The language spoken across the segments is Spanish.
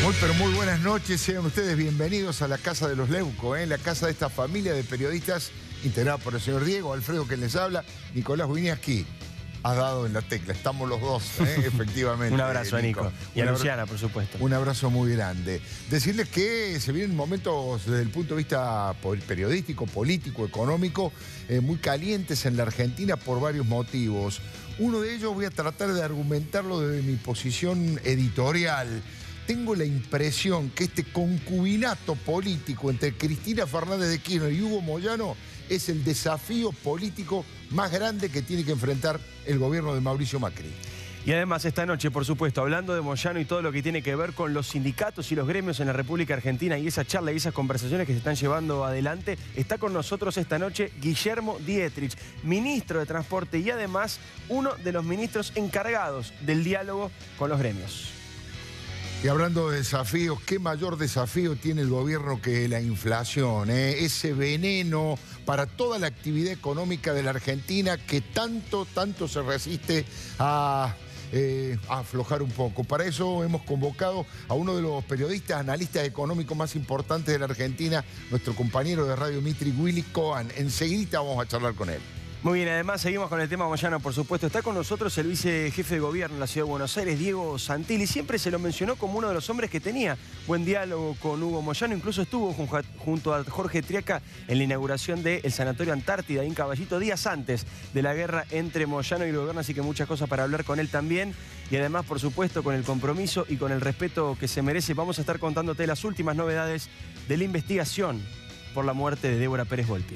Pero muy buenas noches, sean ustedes bienvenidos a la Casa de los Leuco, la casa de esta familia de periodistas integrada por el señor Diego, Alfredo quien les habla, Nicolás Winiarski. Has dado en la tecla, estamos los dos, efectivamente. Un abrazo a Nico. Y a Luciana, por supuesto. Un abrazo muy grande. Decirles que se vienen momentos desde el punto de vista periodístico, político, económico, muy calientes en la Argentina por varios motivos. Uno de ellos voy a tratar de argumentarlo desde mi posición editorial. Tengo la impresión que este concubinato político entre Cristina Fernández de Kirchner y Hugo Moyano es el desafío político más grande que tiene que enfrentar el gobierno de Mauricio Macri. Y además esta noche, por supuesto, hablando de Moyano y todo lo que tiene que ver con los sindicatos y los gremios en la República Argentina y esa charla y esas conversaciones que se están llevando adelante, está con nosotros esta noche Guillermo Dietrich, ministro de Transporte y además uno de los ministros encargados del diálogo con los gremios. Y hablando de desafíos, ¿qué mayor desafío tiene el gobierno que la inflación? Ese veneno para toda la actividad económica de la Argentina que tanto se resiste a aflojar un poco. Para eso hemos convocado a uno de los periodistas, analistas económicos más importantes de la Argentina, nuestro compañero de Radio Mitre, Willy Cohen. Enseguidita vamos a charlar con él. Muy bien, además seguimos con el tema Moyano, por supuesto. Está con nosotros el vicejefe de gobierno en la Ciudad de Buenos Aires, Diego Santilli. Siempre se lo mencionó como uno de los hombres que tenía buen diálogo con Hugo Moyano. Incluso estuvo junto a Jorge Triaca en la inauguración del Sanatorio Antártida, ahí en Caballito, días antes de la guerra entre Moyano y el gobierno. Así que muchas cosas para hablar con él también. Y además, por supuesto, con el compromiso y con el respeto que se merece, vamos a estar contándote las últimas novedades de la investigación por la muerte de Débora Pérez Volpi.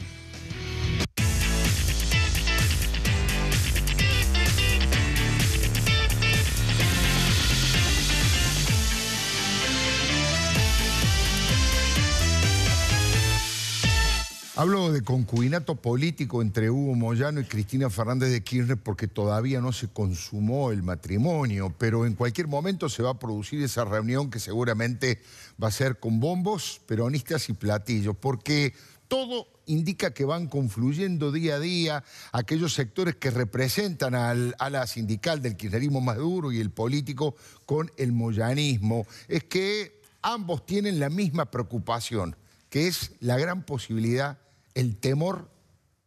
Hablo de concubinato político entre Hugo Moyano y Cristina Fernández de Kirchner porque todavía no se consumó el matrimonio, pero en cualquier momento se va a producir esa reunión que seguramente va a ser con bombos, peronistas y platillos, porque todo indica que van confluyendo día a día aquellos sectores que representan a la sindical del kirchnerismo más duro y el político con el moyanismo. Es que ambos tienen la misma preocupación, que es la gran posibilidad, el temor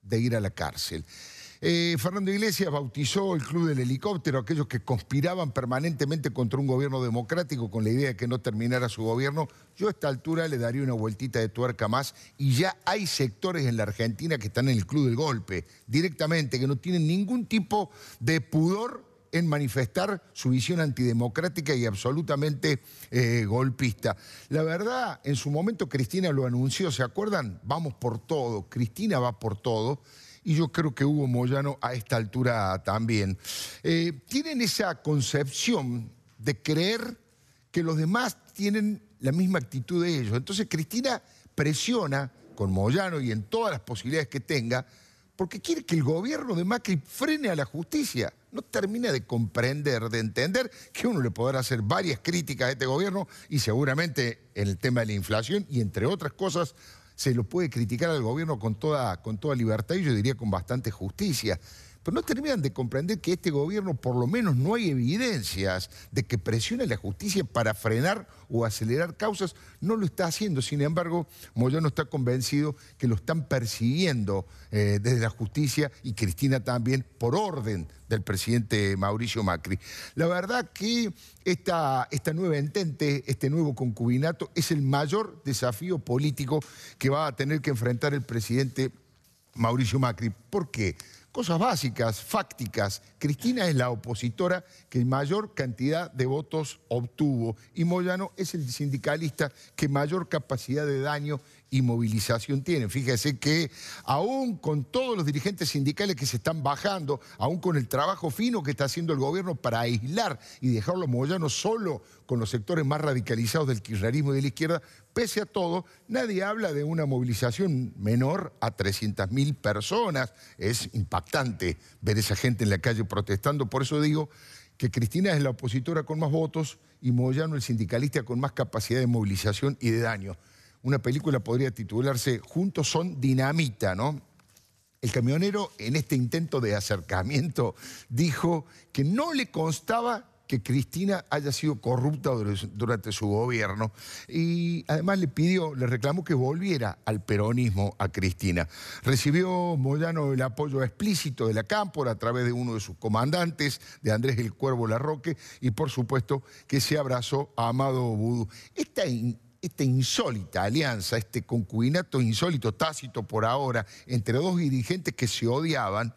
de ir a la cárcel. Fernando Iglesias bautizó el Club del Helicóptero, aquellos que conspiraban permanentemente contra un gobierno democrático con la idea de que no terminara su gobierno. Yo a esta altura le daría una vueltita de tuerca más y ya hay sectores en la Argentina que están en el Club del Golpe, directamente, que no tienen ningún tipo de pudor en manifestar su visión antidemocrática y absolutamente golpista. La verdad, en su momento Cristina lo anunció, ¿se acuerdan? Vamos por todo, Cristina va por todo, y yo creo que Hugo Moyano a esta altura también. Tienen esa concepción de creer que los demás tienen la misma actitud de ellos. Entonces Cristina presiona con Moyano y en todas las posibilidades que tenga, porque quiere que el gobierno de Macri frene a la justicia. No termina de comprender, de entender que uno le podrá hacer varias críticas a este gobierno y seguramente en el tema de la inflación y entre otras cosas se lo puede criticar al gobierno con toda libertad y yo diría con bastante justicia. Pero no terminan de comprender que este gobierno por lo menos no hay evidencias de que presione a la justicia para frenar o acelerar causas. No lo está haciendo. Sin embargo, Moyano está convencido que lo están persiguiendo desde la justicia y Cristina también por orden del presidente Mauricio Macri. La verdad que esta nueva entente, este nuevo concubinato es el mayor desafío político que va a tener que enfrentar el presidente Mauricio Macri. ¿Por qué? Cosas básicas, fácticas. Cristina es la opositora que mayor cantidad de votos obtuvo y Moyano es el sindicalista que mayor capacidad de daño y movilización tiene. Fíjese que aún con todos los dirigentes sindicales que se están bajando, aún con el trabajo fino que está haciendo el gobierno para aislar y dejarlo a Moyano solo con los sectores más radicalizados del kirchnerismo y de la izquierda, pese a todo, nadie habla de una movilización menor a 300.000 personas. Es impactante ver esa gente en la calle protestando. Por eso digo que Cristina es la opositora con más votos y Moyano el sindicalista con más capacidad de movilización y de daño. Una película podría titularse Juntos son dinamita, ¿no? El camionero en este intento de acercamiento dijo que no le constaba que Cristina haya sido corrupta durante su gobierno y además le reclamó que volviera al peronismo a Cristina. Recibió Moyano el apoyo explícito de la Cámpora a través de uno de sus comandantes, de Andrés el Cuervo Larroque, y por supuesto que se abrazó a Amado Vudú. Esta insólita alianza, este concubinato insólito, tácito por ahora, entre dos dirigentes que se odiaban,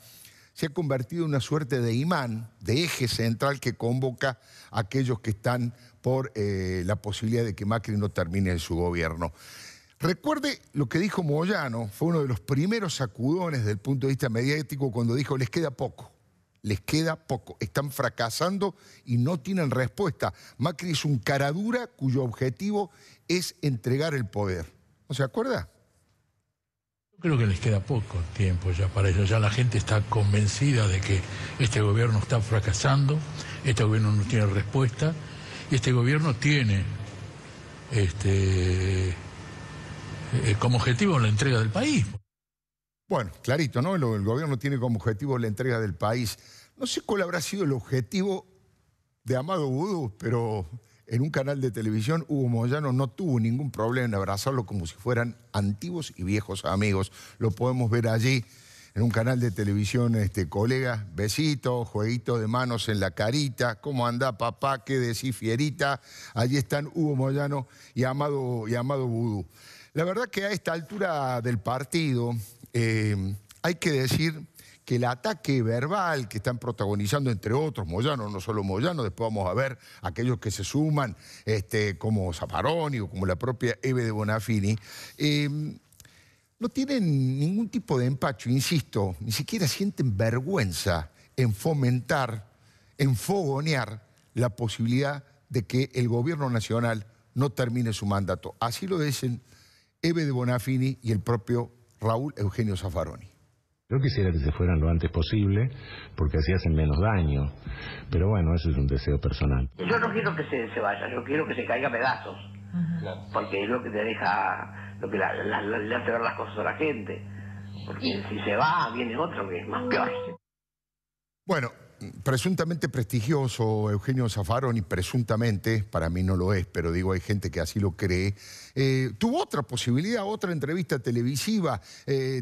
se ha convertido en una suerte de imán, de eje central que convoca a aquellos que están por la posibilidad de que Macri no termine su gobierno. Recuerde lo que dijo Moyano, fue uno de los primeros sacudones desde el punto de vista mediático cuando dijo: les queda poco. Les queda poco, están fracasando y no tienen respuesta. Macri es un caradura cuyo objetivo es entregar el poder. ¿No se acuerda? Yo creo que les queda poco tiempo ya para ello. Ya la gente está convencida de que este gobierno está fracasando, este gobierno no tiene respuesta y este gobierno tiene como objetivo la entrega del país. Bueno, clarito, ¿no? El gobierno tiene como objetivo la entrega del país. No sé cuál habrá sido el objetivo de Amado Vudú, pero en un canal de televisión Hugo Moyano no tuvo ningún problema en abrazarlo como si fueran antiguos y viejos amigos. Lo podemos ver allí en un canal de televisión, colega, besito, jueguito de manos en la carita, ¿cómo anda papá? ¿Qué decís, fierita? Allí están Hugo Moyano y Amado Vudú. La verdad que a esta altura del partido hay que decir que el ataque verbal que están protagonizando, entre otros, Moyano, no solo Moyano, después vamos a ver aquellos que se suman, como Zaffaroni o como la propia Eve de Bonafini, no tienen ningún tipo de empacho, insisto, ni siquiera sienten vergüenza en fomentar, en fogonear la posibilidad de que el gobierno nacional no termine su mandato. Así lo dicen Eve de Bonafini y el propio Raúl Eugenio Zaffaroni. Yo quisiera que se fueran lo antes posible, porque así hacen menos daño. Pero bueno, eso es un deseo personal. Yo no quiero que se vaya, yo quiero que se caiga a pedazos. Porque es lo que te deja, lo que le hace ver las cosas a la gente. Porque si se va, viene otro que es más peor. Bueno, presuntamente prestigioso Eugenio Zaffaroni, presuntamente, para mí no lo es, pero digo, hay gente que así lo cree, tuvo otra posibilidad, otra entrevista televisiva,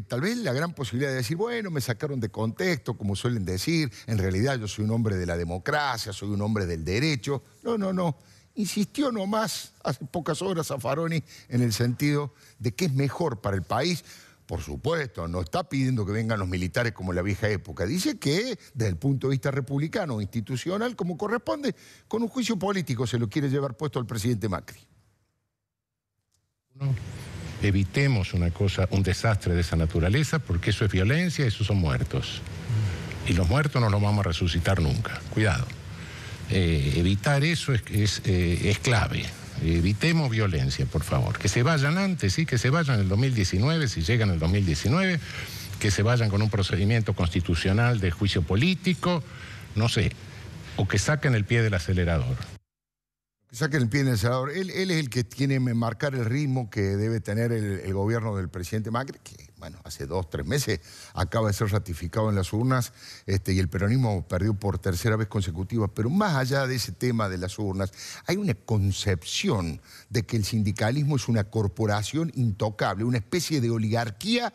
tal vez la gran posibilidad de decir, bueno, me sacaron de contexto, como suelen decir, en realidad yo soy un hombre de la democracia, soy un hombre del derecho. No. Insistió nomás hace pocas horas Zaffaroni en el sentido de que es mejor para el país. Por supuesto, no está pidiendo que vengan los militares como en la vieja época. Dice que, desde el punto de vista republicano, institucional, como corresponde, con un juicio político se lo quiere llevar puesto al presidente Macri. Evitemos un desastre de esa naturaleza, porque eso es violencia, eso son muertos. Y los muertos no los vamos a resucitar nunca. Cuidado. Evitar eso es clave. Evitemos violencia, por favor. Que se vayan antes, sí, que se vayan en el 2019, si llegan en el 2019, que se vayan con un procedimiento constitucional de juicio político, no sé, o que saquen el pie del acelerador. Que saquen el pie del acelerador. Él es el que tiene que marcar el ritmo que debe tener el gobierno del presidente Macri, que, bueno, hace 2 o 3 meses acaba de ser ratificado en las urnas, y el peronismo perdió por tercera vez consecutiva. Pero más allá de ese tema de las urnas, hay una concepción de que el sindicalismo es una corporación intocable, una especie de oligarquía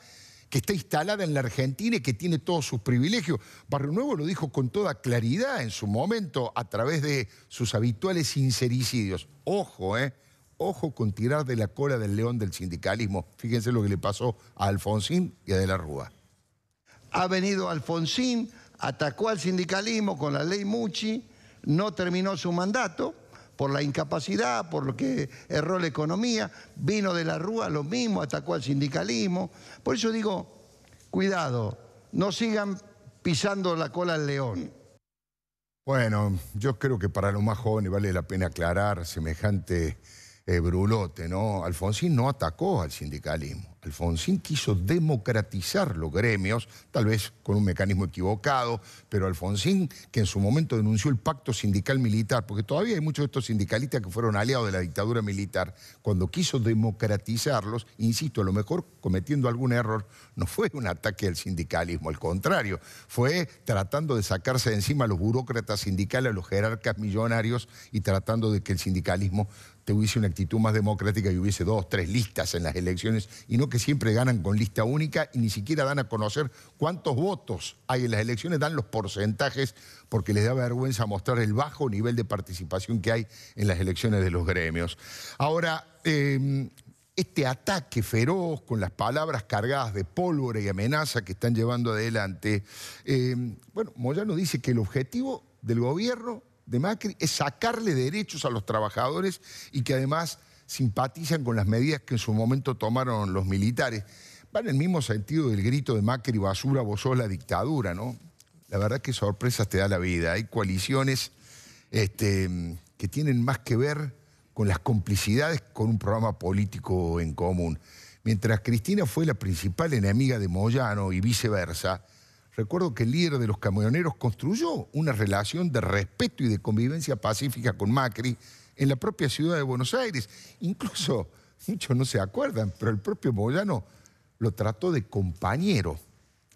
que está instalada en la Argentina y que tiene todos sus privilegios. Barrio Nuevo lo dijo con toda claridad en su momento a través de sus habituales sincericidios. Ojo, ojo con tirar de la cola del león del sindicalismo. Fíjense lo que le pasó a Alfonsín y a De la Rúa. Ha venido Alfonsín, atacó al sindicalismo con la ley Mucci, no terminó su mandato por la incapacidad, por lo que erró la economía. Vino De la Rúa, lo mismo, atacó al sindicalismo. Por eso digo, cuidado, no sigan pisando la cola al león. Bueno, yo creo que para los más jóvenes vale la pena aclarar semejante brulote, ¿no? Alfonsín no atacó al sindicalismo. Alfonsín quiso democratizar los gremios, tal vez con un mecanismo equivocado, pero Alfonsín, que en su momento denunció el pacto sindical militar, porque todavía hay muchos de estos sindicalistas que fueron aliados de la dictadura militar, cuando quiso democratizarlos, insisto, a lo mejor cometiendo algún error, no fue un ataque al sindicalismo, al contrario, fue tratando de sacarse de encima a los burócratas sindicales, a los jerarcas millonarios y tratando de que el sindicalismo tuviese una actitud más democrática y hubiese 2 o 3 listas en las elecciones y no que siempre ganan con lista única y ni siquiera dan a conocer cuántos votos hay en las elecciones, dan los porcentajes porque les da vergüenza mostrar el bajo nivel de participación que hay en las elecciones de los gremios. Ahora, este ataque feroz con las palabras cargadas de pólvora y amenaza que están llevando adelante, bueno, Moyano dice que el objetivo del gobierno de Macri es sacarle derechos a los trabajadores y que además simpatizan con las medidas que en su momento tomaron los militares. Va en el mismo sentido del grito de Macri, basura, vos sos la dictadura, ¿no? La verdad que sorpresas te da la vida. Hay coaliciones que tienen más que ver con las complicidades con un programa político en común. Mientras Cristina fue la principal enemiga de Moyano y viceversa, recuerdo que el líder de los camioneros construyó una relación de respeto y de convivencia pacífica con Macri en la propia ciudad de Buenos Aires. Incluso, muchos no se acuerdan, pero el propio Moyano lo trató de compañero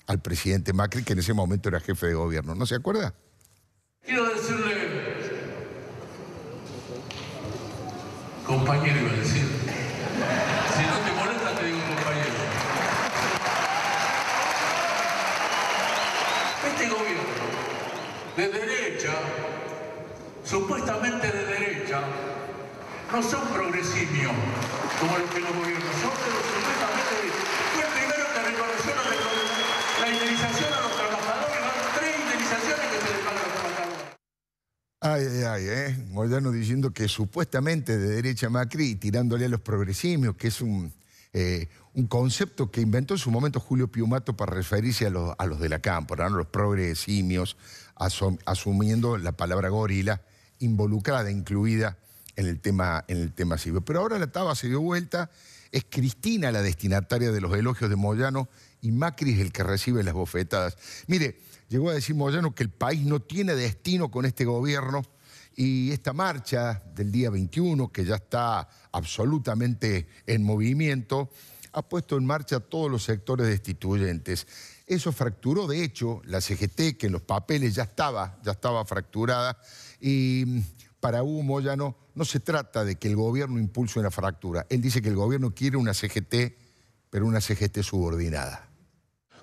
al presidente Macri, que en ese momento era jefe de gobierno. ¿No se acuerda? Quiero decirle, compañero iba a decir, si no te molesta te digo compañero. Este gobierno de derecha, supuestamente de derecha, no son progresimios como los que los gobiernos son, pero supuestamente fue el primero que reconoció la indemnización a los trabajadores, van 3 indemnizaciones que se le pagan a los trabajadores. Moyano diciendo que supuestamente de derecha Macri, tirándole a los progresimios, que es un concepto que inventó en su momento Julio Piumato para referirse a los de la cámpora, ¿no? Los progresimios, asumiendo la palabra gorila, involucrada, incluida en el tema civil. Pero ahora la taba se dio vuelta, es Cristina la destinataria de los elogios de Moyano y Macri es el que recibe las bofetadas. Mire, llegó a decir Moyano que el país no tiene destino con este gobierno y esta marcha del día 21, que ya está absolutamente en movimiento, ha puesto en marcha todos los sectores destituyentes. Eso fracturó, de hecho, la CGT, que en los papeles ya estaba fracturada, y para Hugo Moyano no se trata de que el gobierno impulse una fractura. Él dice que el gobierno quiere una CGT, pero una CGT subordinada.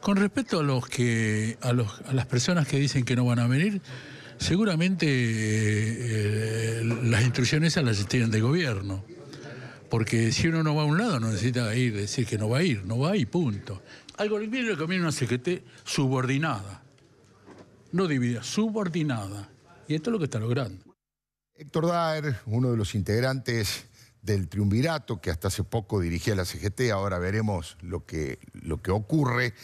Con respecto a las personas que dicen que no van a venir, seguramente las instrucciones esas las tienen de gobierno. Porque si uno no va a un lado no necesita ir, decir que no va a ir, no va y punto. Al gobierno le conviene una CGT subordinada, no dividida, subordinada. Y esto es lo que está logrando. Héctor Daer, uno de los integrantes del triunvirato, que hasta hace poco dirigía la CGT, ahora veremos lo que ocurre.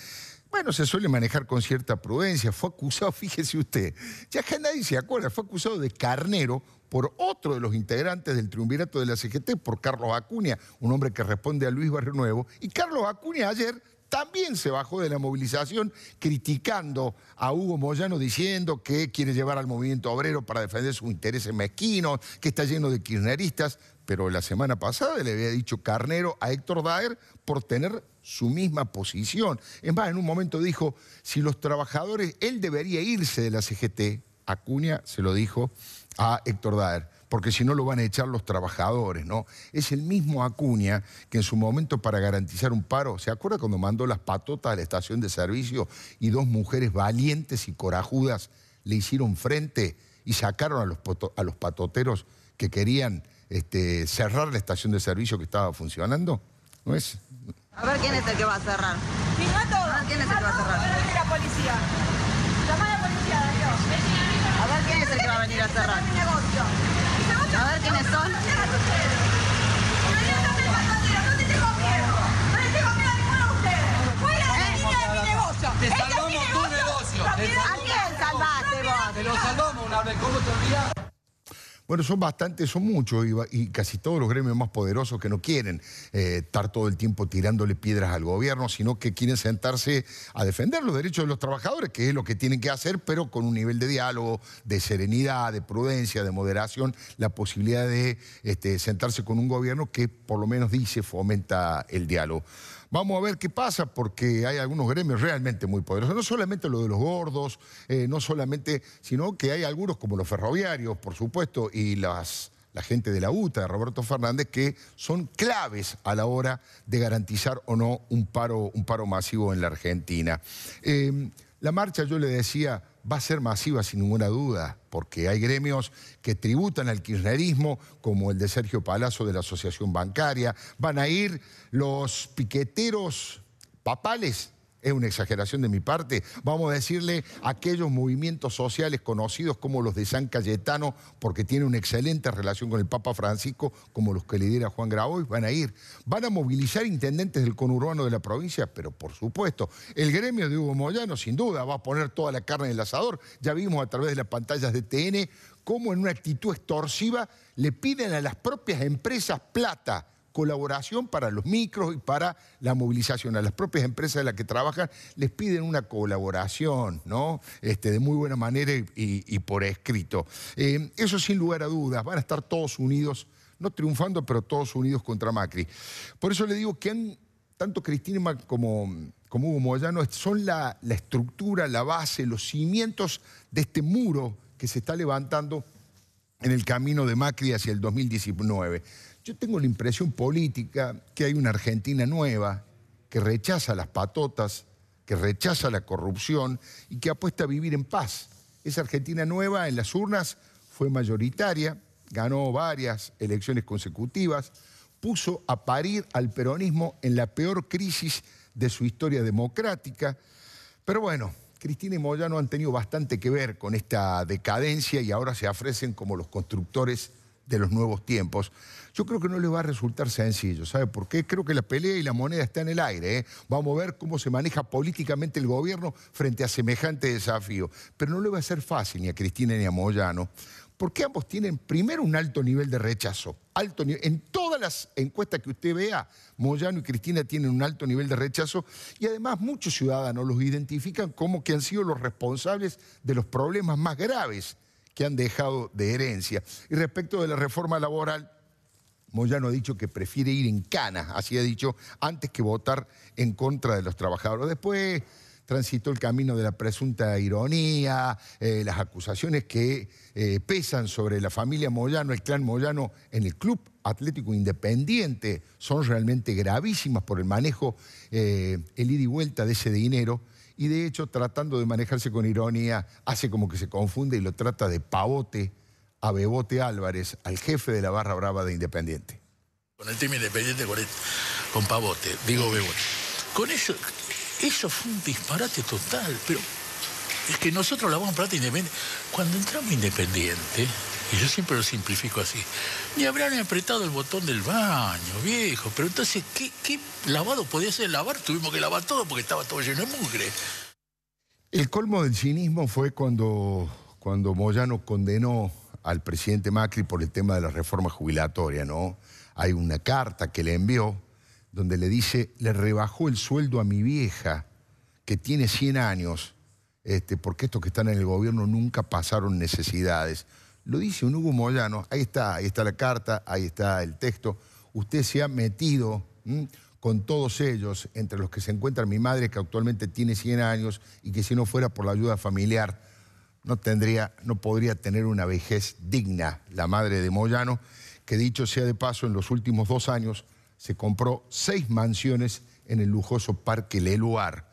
Bueno, se suele manejar con cierta prudencia. Fue acusado, fíjese usted, ya que nadie se acuerda, fue acusado de carnero por otro de los integrantes del triunvirato de la CGT, por Carlos Acuña, un hombre que responde a Luis Barrio Nuevo. Y Carlos Acuña ayer también se bajó de la movilización criticando a Hugo Moyano, diciendo que quiere llevar al movimiento obrero para defender sus intereses mezquinos, que está lleno de kirchneristas. Pero la semana pasada le había dicho carnero a Héctor Daer por tener su misma posición. Es más, en un momento dijo, si los trabajadores, él debería irse de la CGT. Acuña se lo dijo a Héctor Daer, porque si no lo van a echar los trabajadores, ¿no? Es el mismo Acuña que en su momento para garantizar un paro, ¿se acuerda cuando mandó las patotas a la estación de servicio y 2 mujeres valientes y corajudas le hicieron frente y sacaron a los patoteros que querían cerrar la estación de servicio que estaba funcionando? ¿No es? A ver quién es el que va a cerrar. Si no a todos. A ver quién es el que va a cerrar. La policía. Llama a la policía, Darío. A ver quién es el que va a venir a cerrar. Mi negocio. A ver quiénes son. No te tengo miedo. No le tengo miedo a ninguno de ustedes. Fuera de la línea de mi negocio. Te salvamos tu negocio. ¿A quién salvaste vos? Te lo salvamos una vez. ¿Cómo te olvidás? Bueno, son bastantes, son muchos y casi todos los gremios más poderosos que no quieren estar todo el tiempo tirándole piedras al gobierno, sino que quieren sentarse a defender los derechos de los trabajadores, que es lo que tienen que hacer, pero con un nivel de diálogo, de serenidad, de prudencia, de moderación, la posibilidad de sentarse con un gobierno que por lo menos dice, fomenta el diálogo. Vamos a ver qué pasa, porque hay algunos gremios realmente muy poderosos. No solamente lo de los gordos, no solamente, sino que hay algunos como los ferroviarios, por supuesto, y la gente de la UTA, de Roberto Fernández, que son claves a la hora de garantizar o no un paro masivo en la Argentina. La marcha, yo le decía, va a ser masiva sin ninguna duda, porque hay gremios que tributan al kirchnerismo, como el de Sergio Palazzo de la Asociación Bancaria. Van a ir los piqueteros papales, es una exageración de mi parte, vamos a decirle a aquellos movimientos sociales conocidos como los de San Cayetano, porque tiene una excelente relación con el Papa Francisco, como los que lidera Juan Grabois, van a ir. Van a movilizar intendentes del conurbano de la provincia, pero por supuesto, el gremio de Hugo Moyano sin duda va a poner toda la carne en el asador. Ya vimos a través de las pantallas de TN cómo en una actitud extorsiva le piden a las propias empresas plata, colaboración para los micros y para la movilización. A las propias empresas de las que trabajan les piden una colaboración, ¿no? De muy buena manera y por escrito. Eso sin lugar a dudas, van a estar todos unidos, no triunfando, pero todos unidos contra Macri. Por eso le digo que tanto Cristina como Hugo Moyano son la estructura, la base, los cimientos de este muro que se está levantando en el camino de Macri hacia el 2019. Yo tengo la impresión política que hay una Argentina nueva que rechaza las patotas, que rechaza la corrupción y que apuesta a vivir en paz. Esa Argentina nueva en las urnas fue mayoritaria, ganó varias elecciones consecutivas, puso a parir al peronismo en la peor crisis de su historia democrática. Pero bueno, Cristina y Moyano han tenido bastante que ver con esta decadencia y ahora se ofrecen como los constructores de los nuevos tiempos. Yo creo que no les va a resultar sencillo, ¿sabe por qué? Creo que la pelea y la moneda está en el aire, ¿eh? Vamos a ver cómo se maneja políticamente el gobierno frente a semejante desafío. Pero no le va a ser fácil ni a Cristina ni a Moyano, porque ambos tienen primero un alto nivel de rechazo. En todas las encuestas que usted vea, Moyano y Cristina tienen un alto nivel de rechazo y además muchos ciudadanos los identifican como que han sido los responsables de los problemas más graves que han dejado de herencia. Y respecto de la reforma laboral, Moyano ha dicho que prefiere ir en cana, así ha dicho, antes que votar en contra de los trabajadores. Después transitó el camino de la presunta ironía, las acusaciones que pesan sobre la familia Moyano, el clan Moyano en el Club Atlético Independiente, son realmente gravísimas por el manejo, el ida y vuelta de ese dinero. Y de hecho, tratando de manejarse con ironía, hace como que se confunde y lo trata de pavote a Bebote Álvarez, al jefe de la barra brava de Independiente. Con el tema Independiente, con pavote, digo Bebote. Con eso fue un disparate total, pero es que nosotros la vamos a plata Independiente. Cuando entramos Independiente, y yo siempre lo simplifico así, ni habrán apretado el botón del baño, viejo. Pero entonces, ¿qué lavado podía ser lavar? Tuvimos que lavar todo porque estaba todo lleno de mugre. El colmo del cinismo fue cuando Moyano condenó al presidente Macri por el tema de la reforma jubilatoria, ¿no? Hay una carta que le envió donde le dice, le rebajó el sueldo a mi vieja, que tiene 100 años, porque estos que están en el gobierno nunca pasaron necesidades. Lo dice un Hugo Moyano, ahí está la carta, ahí está el texto. Usted se ha metido con todos ellos, entre los que se encuentra mi madre, que actualmente tiene 100 años, y que si no fuera por la ayuda familiar, no podría tener una vejez digna. La madre de Moyano, que dicho sea de paso, en los últimos 2 años se compró 6 mansiones en el lujoso Parque Leluar.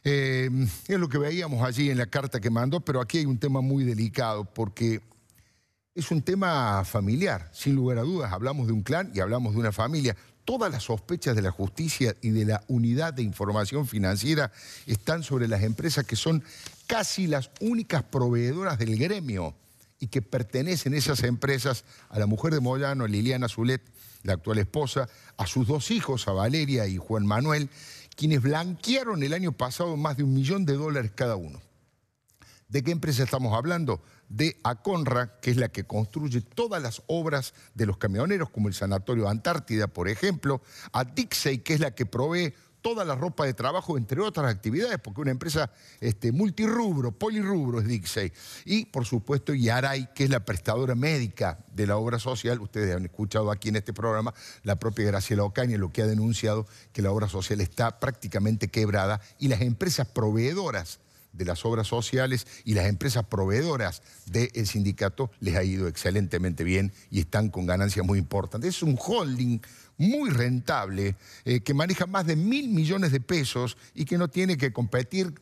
Es lo que veíamos allí en la carta que mandó, pero aquí hay un tema muy delicado, porque es un tema familiar, sin lugar a dudas. Hablamos de un clan y hablamos de una familia. Todas las sospechas de la justicia y de la unidad de información financiera están sobre las empresas que son casi las únicas proveedoras del gremio y que pertenecen esas empresas a la mujer de Moyano, Liliana Zulet, la actual esposa, a sus 2 hijos, a Valeria y Juan Manuel, quienes blanquearon el año pasado más de $1 millón cada uno. ¿De qué empresa estamos hablando? de Aconra, que es la que construye todas las obras de los camioneros, como el Sanatorio Antártida, por ejemplo, a Dixey, que es la que provee toda la ropa de trabajo, entre otras actividades, porque una empresa multirrubro, polirrubro es Dixey. Y, por supuesto, Yaray, que es la prestadora médica de la obra social. Ustedes han escuchado aquí en este programa la propia Graciela Ocaña, lo que ha denunciado, que la obra social está prácticamente quebrada y las empresas proveedoras de las obras sociales y las empresas proveedoras del sindicato les ha ido excelentemente bien y están con ganancias muy importantes. Es un holding muy rentable, que maneja más de 1.000 millones de pesos y que no tiene que competir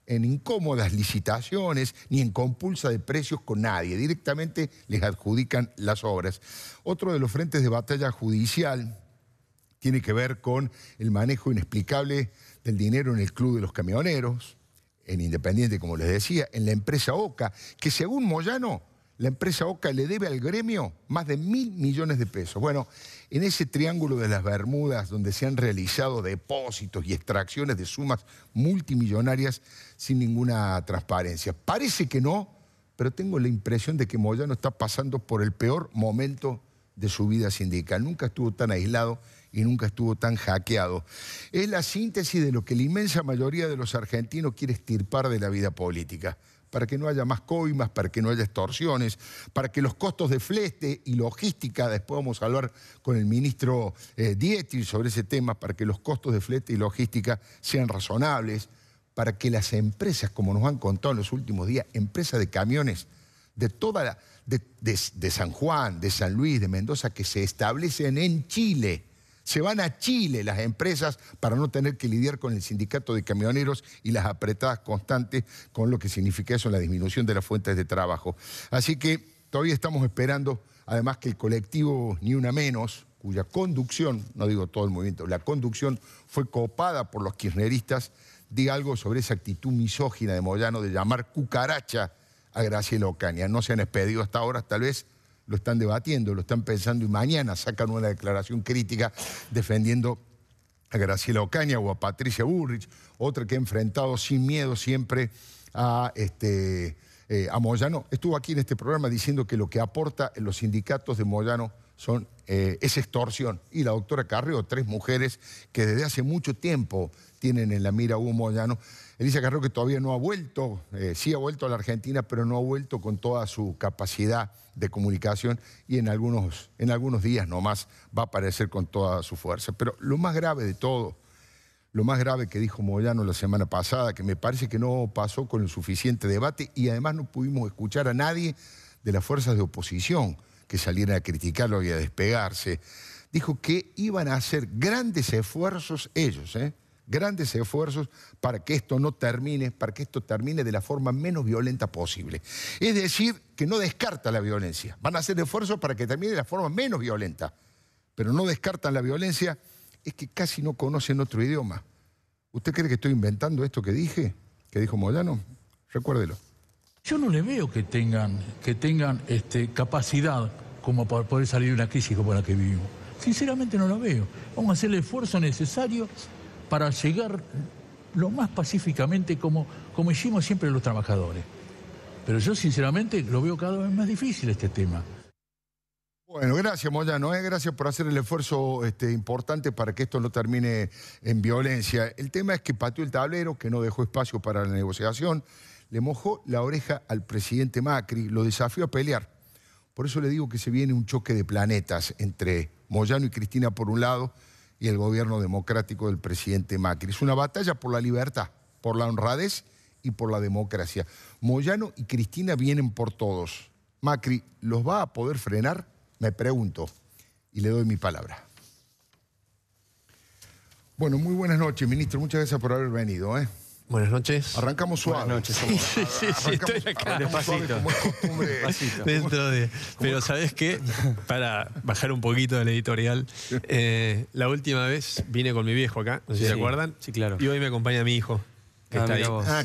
en incómodas licitaciones ni en compulsa de precios con nadie. Directamente les adjudican las obras. Otro de los frentes de batalla judicial tiene que ver con el manejo inexplicable del dinero en el Club de los Camioneros, en Independiente, como les decía, en la empresa OCA, que según Moyano, la empresa OCA le debe al gremio más de 1.000 millones de pesos. Bueno, en ese triángulo de las Bermudas, donde se han realizado depósitos y extracciones de sumas multimillonarias sin ninguna transparencia. Parece que no, pero tengo la impresión de que Moyano está pasando por el peor momento de su vida sindical. Nunca estuvo tan aislado y nunca estuvo tan hackeado. Es la síntesis de lo que la inmensa mayoría de los argentinos quiere extirpar de la vida política, para que no haya más coimas, para que no haya extorsiones, para que los costos de flete y logística, después vamos a hablar con el ministro Dietrich sobre ese tema, para que los costos de flete y logística sean razonables, para que las empresas, como nos han contado en los últimos días, empresas de camiones de toda de San Juan, de San Luis, de Mendoza, que se establecen en Chile. Se van a Chile las empresas para no tener que lidiar con el sindicato de camioneros y las apretadas constantes con lo que significa eso en la disminución de las fuentes de trabajo. Así que todavía estamos esperando, además, que el colectivo Ni Una Menos, cuya conducción, no digo todo el movimiento, la conducción fue copada por los kirchneristas, diga algo sobre esa actitud misógina de Moyano de llamar cucaracha a Graciela Ocaña. No se han expedido hasta ahora, tal vez lo están debatiendo, lo están pensando y mañana sacan una declaración crítica defendiendo a Graciela Ocaña o a Patricia Bullrich, otra que ha enfrentado sin miedo siempre a Moyano. Estuvo aquí en este programa diciendo que lo que aporta en los sindicatos de Moyano es extorsión. Y la doctora Carrió, 3 mujeres que desde hace mucho tiempo tienen en la mira a Hugo Moyano. Elisa Carrió, que todavía no ha vuelto, sí ha vuelto a la Argentina, pero no ha vuelto con toda su capacidad de comunicación y en algunos días nomás va a aparecer con toda su fuerza. Pero lo más grave de todo, lo más grave que dijo Moyano la semana pasada, que me parece que no pasó con el suficiente debate y además no pudimos escuchar a nadie de las fuerzas de oposición que salieran a criticarlo y a despegarse, dijo que iban a hacer grandes esfuerzos ellos, grandes esfuerzos para que esto no termine, para que esto termine de la forma menos violenta posible. Es decir, que no descarta la violencia. Van a hacer esfuerzos para que termine de la forma menos violenta, pero no descartan la violencia. Es que casi no conocen otro idioma. ¿Usted cree que estoy inventando esto que dije? ¿Que dijo Moyano? Recuérdelo. Yo no le veo que tengan capacidad como para poder salir de una crisis como la que vivimos. Sinceramente no la veo. Vamos a hacer el esfuerzo necesario para llegar lo más pacíficamente como hicimos siempre los trabajadores. Pero yo sinceramente lo veo cada vez más difícil este tema. Bueno, gracias Moyano, gracias por hacer el esfuerzo importante para que esto no termine en violencia. El tema es que pateó el tablero, que no dejó espacio para la negociación, le mojó la oreja al presidente Macri, lo desafió a pelear. Por eso le digo que se viene un choque de planetas entre Moyano y Cristina por un lado y el gobierno democrático del presidente Macri. Es una batalla por la libertad, por la honradez y por la democracia. Moyano y Cristina vienen por todos. Macri, ¿los va a poder frenar? Me pregunto y le doy mi palabra. Bueno, muy buenas noches, ministro. Muchas gracias por haber venido. Buenas noches. Arrancamos suave. Buenas noches. Sí, estoy acá. Despacito. Dentro de... Pero ¿sabés qué? Para bajar un poquito del editorial, la última vez vine con mi viejo acá, no sé si se acuerdan. Sí, claro. Y hoy me acompaña mi hijo. Que está ahí.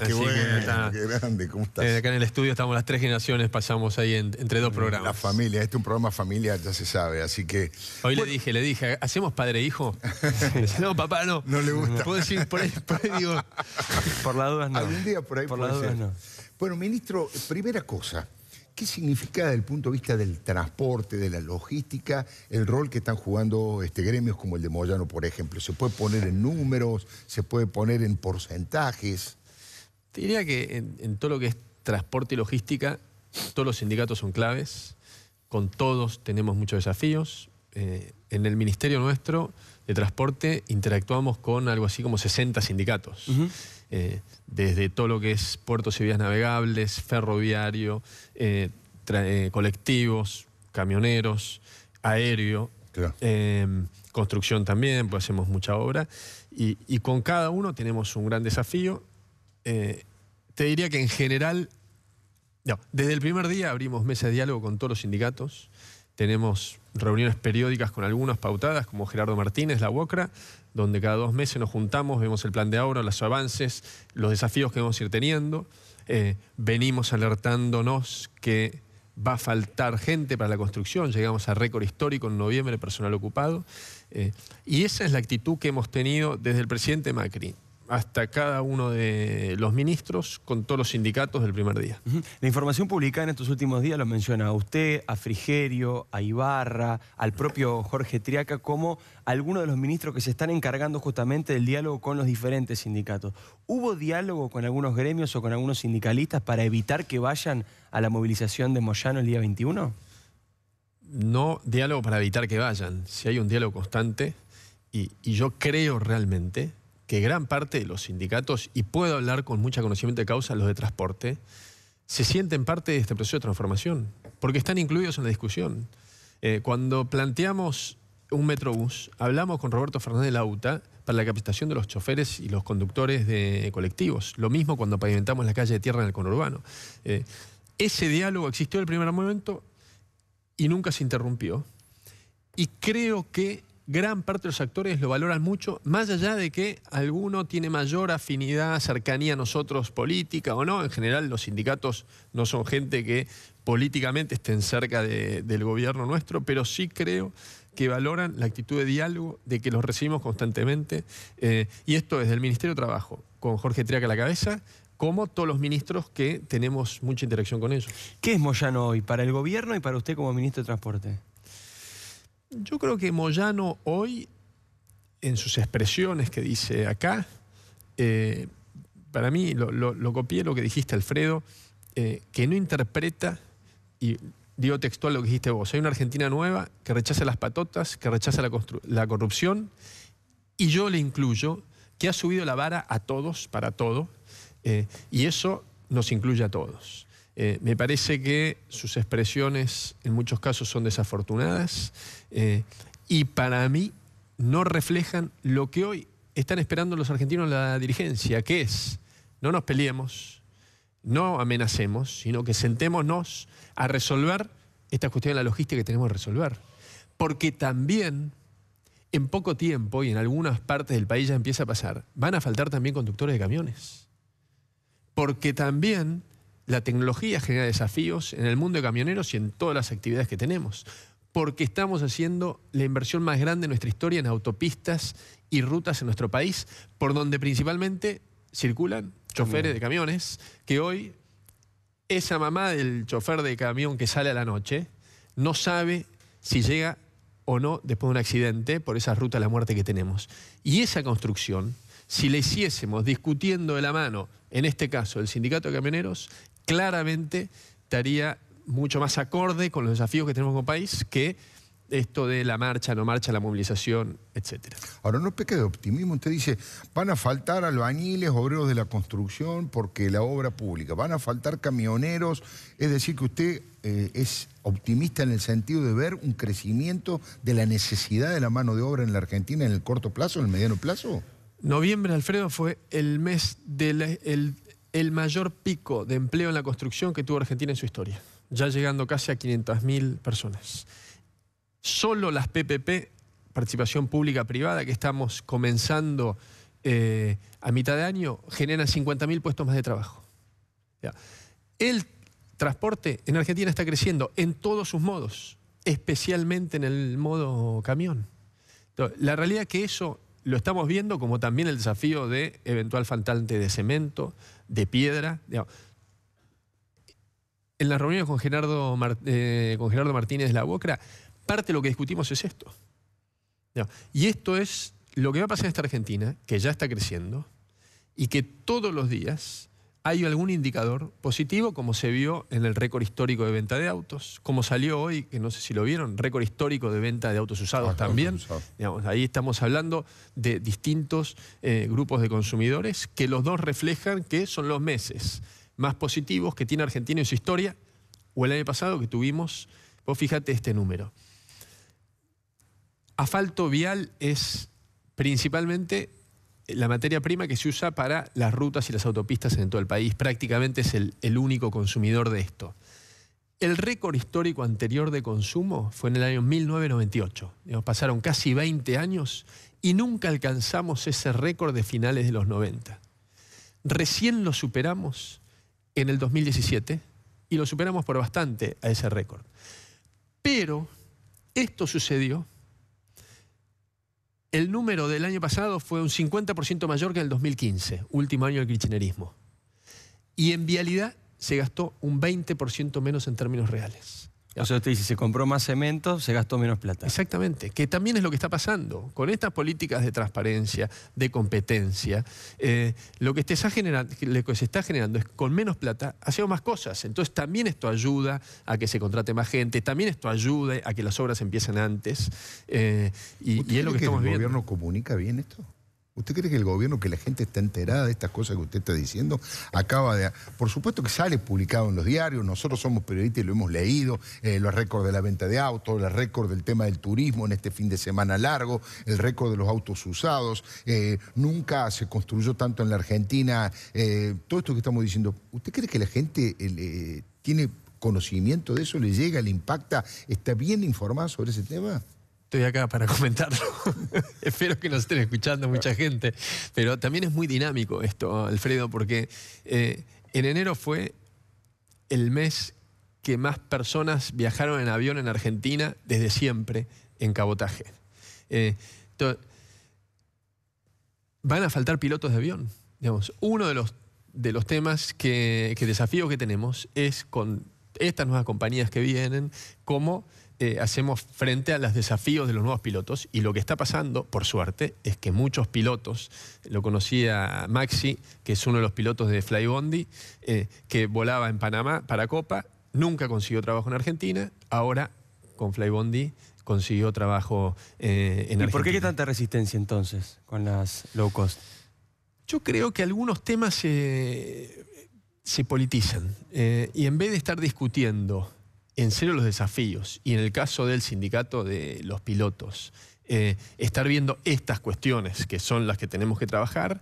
Qué bueno, qué grande, ¿cómo estás? Acá en el estudio estamos las 3 generaciones, pasamos ahí entre 2 programas. La familia, este es un programa familiar, ya se sabe, así que... Hoy le dije, ¿hacemos padre e hijo? No, papá, no. No le gusta. Puedo decir, por ahí digo... Por las dudas no. Algún día por ahí por puede las dudas ser. no. Bueno, ministro, primera cosa, ¿qué significa desde el punto de vista del transporte, de la logística, el rol que están jugando gremios como el de Moyano, por ejemplo? ¿Se puede poner en números? ¿Se puede poner en porcentajes? Te diría que en todo lo que es transporte y logística, todos los sindicatos son claves. Con todos tenemos muchos desafíos. En el ministerio nuestro de transporte interactuamos con algo así como 60 sindicatos. Desde todo lo que es puertos y vías navegables, ferroviario, colectivos, camioneros, aéreo, claro. Construcción también, pues hacemos mucha obra. Y con cada uno tenemos un gran desafío. Te diría que en general, desde el primer día abrimos mesa de diálogo con todos los sindicatos. Tenemos reuniones periódicas con algunas pautadas, como Gerardo Martínez, la UOCRA, donde cada 2 meses nos juntamos, vemos el plan de obra, los avances, los desafíos que vamos a ir teniendo. Venimos alertándonos que va a faltar gente para la construcción. Llegamos a récord histórico en noviembre de personal ocupado. Y esa es la actitud que hemos tenido desde el presidente Macri hasta cada uno de los ministros, con todos los sindicatos del primer día. La información publicada en estos últimos días lo menciona a usted, a Frigerio, a Ibarra, al propio Jorge Triaca, como algunos de los ministros que se están encargando justamente del diálogo con los diferentes sindicatos. ¿Hubo diálogo con algunos gremios o con algunos sindicalistas para evitar que vayan a la movilización de Moyano el día 21? No diálogo para evitar que vayan. Si hay un diálogo constante, y yo creo realmente que gran parte de los sindicatos, y puedo hablar con mucha conocimiento de causa, los de transporte, se sienten parte de este proceso de transformación, porque están incluidos en la discusión. Cuando planteamos un Metrobús, hablamos con Roberto Fernández Lauta para la capacitación de los choferes y los conductores de colectivos. Lo mismo cuando pavimentamos la calle de tierra en el conurbano. Ese diálogo existió en el primer momento y nunca se interrumpió. Y creo que gran parte de los actores lo valoran mucho, más allá de que alguno tiene mayor afinidad, cercanía a nosotros política o no. En general los sindicatos no son gente que políticamente estén cerca del gobierno nuestro, pero sí creo que valoran la actitud de diálogo, de que los recibimos constantemente. Y esto desde el Ministerio de Trabajo, con Jorge Triaca a la cabeza, como todos los ministros que tenemos mucha interacción con ellos. ¿Qué es Moyano hoy para el gobierno y para usted como ministro de Transporte? Yo creo que Moyano hoy, en sus expresiones que dice acá, para mí, lo copié lo que dijiste, Alfredo, que no interpreta, y digo textual lo que dijiste vos, hay una Argentina nueva que rechaza las patotas, que rechaza la corrupción, y yo le incluyo que ha subido la vara a todos, para todo, y eso nos incluye a todos. Me parece que sus expresiones en muchos casos son desafortunadas y para mí no reflejan lo que hoy están esperando los argentinos en la dirigencia, que es no nos peleemos, no amenacemos, sino que sentémonos a resolver esta cuestión de la logística que tenemos que resolver. Porque también en poco tiempo, y en algunas partes del país ya empieza a pasar, van a faltar también conductores de camiones. Porque también la tecnología genera desafíos en el mundo de camioneros y en todas las actividades que tenemos. Porque estamos haciendo la inversión más grande de nuestra historia en autopistas y rutas en nuestro país, por donde principalmente circulan choferes de camiones, que hoy esa mamá del chofer de camión que sale a la noche no sabe si llega o no después de un accidente por esa ruta de la muerte que tenemos. Y esa construcción, si la hiciésemos discutiendo de la mano, en este caso el sindicato de camioneros, claramente estaría mucho más acorde con los desafíos que tenemos como país que esto de la marcha, no marcha, la movilización, etc. Ahora, no peque de optimismo. Usted dice, van a faltar albañiles, obreros de la construcción, porque la obra pública, van a faltar camioneros. Es decir, que usted es optimista en el sentido de ver un crecimiento de la necesidad de la mano de obra en la Argentina en el corto plazo, en el mediano plazo. Noviembre, Alfredo, fue el mes el mayor pico de empleo en la construcción que tuvo Argentina en su historia, ya llegando casi a 500.000 personas. Solo las PPP, participación pública-privada, que estamos comenzando a mitad de año, generan 50.000 puestos más de trabajo. El transporte en Argentina está creciendo en todos sus modos, especialmente en el modo camión. Entonces, la realidad es que eso lo estamos viendo, como también el desafío de eventual faltante de cemento, de piedra. en las reuniones con Gerardo Martínez de la UOCRA, parte de lo que discutimos es esto. Y esto es lo que va a pasar en esta Argentina, que ya está creciendo, y que todos los días hay algún indicador positivo, como se vio en el récord histórico de venta de autos, como salió hoy, que no sé si lo vieron, récord histórico de venta de autos usados también. Digamos, ahí estamos hablando de distintos grupos de consumidores que los dos reflejan que son los meses más positivos que tiene Argentina en su historia, o el año pasado que tuvimos, vos fíjate este número. Asfalto vial es principalmente la materia prima que se usa para las rutas y las autopistas en todo el país. Prácticamente es el único consumidor de esto. El récord histórico anterior de consumo fue en el año 1998. Pasaron casi 20 años y nunca alcanzamos ese récord de finales de los 90. Recién lo superamos en el 2017 y lo superamos por bastante a ese récord. Pero esto sucedió. El número del año pasado fue un 50% mayor que en el 2015, último año del kirchnerismo. Y en vialidad se gastó un 20% menos en términos reales. O sea, usted dice, se compró más cemento, se gastó menos plata. Exactamente, que también es lo que está pasando. Con estas políticas de transparencia, de competencia, lo que se está generando es con menos plata, hacemos más cosas. Entonces también esto ayuda a que se contrate más gente, también esto ayuda a que las obras empiecen antes. Y es lo que estamos viendo. ¿El gobierno comunica bien esto? ¿Usted cree que el gobierno, que la gente está enterada de estas cosas que usted está diciendo, acaba de... Por supuesto que sale publicado en los diarios, nosotros somos periodistas y lo hemos leído, los récords de la venta de autos, el récord del tema del turismo en este fin de semana largo, el récord de los autos usados, nunca se construyó tanto en la Argentina, todo esto que estamos diciendo. ¿Usted cree que la gente tiene conocimiento de eso, le llega, le impacta, está bien informada sobre ese tema? Estoy acá para comentarlo. Espero que nos estén escuchando mucha gente. Pero también es muy dinámico esto, Alfredo, porque en enero fue el mes que más personas viajaron en avión en Argentina desde siempre en cabotaje. Van a faltar pilotos de avión. Digamos, uno de los temas desafíos que tenemos es con estas nuevas compañías que vienen, cómo hacemos frente a los desafíos de los nuevos pilotos. Y lo que está pasando, por suerte, es que muchos pilotos, lo conocía Maxi, que es uno de los pilotos de Flybondi, que volaba en Panamá para Copa, nunca consiguió trabajo en Argentina, ahora con Flybondi consiguió trabajo en Argentina. ¿Y por qué hay tanta resistencia entonces con las low cost? Yo creo que algunos temas se politizan y en vez de estar discutiendo en serio los desafíos, y en el caso del sindicato de los pilotos, estar viendo estas cuestiones que son las que tenemos que trabajar,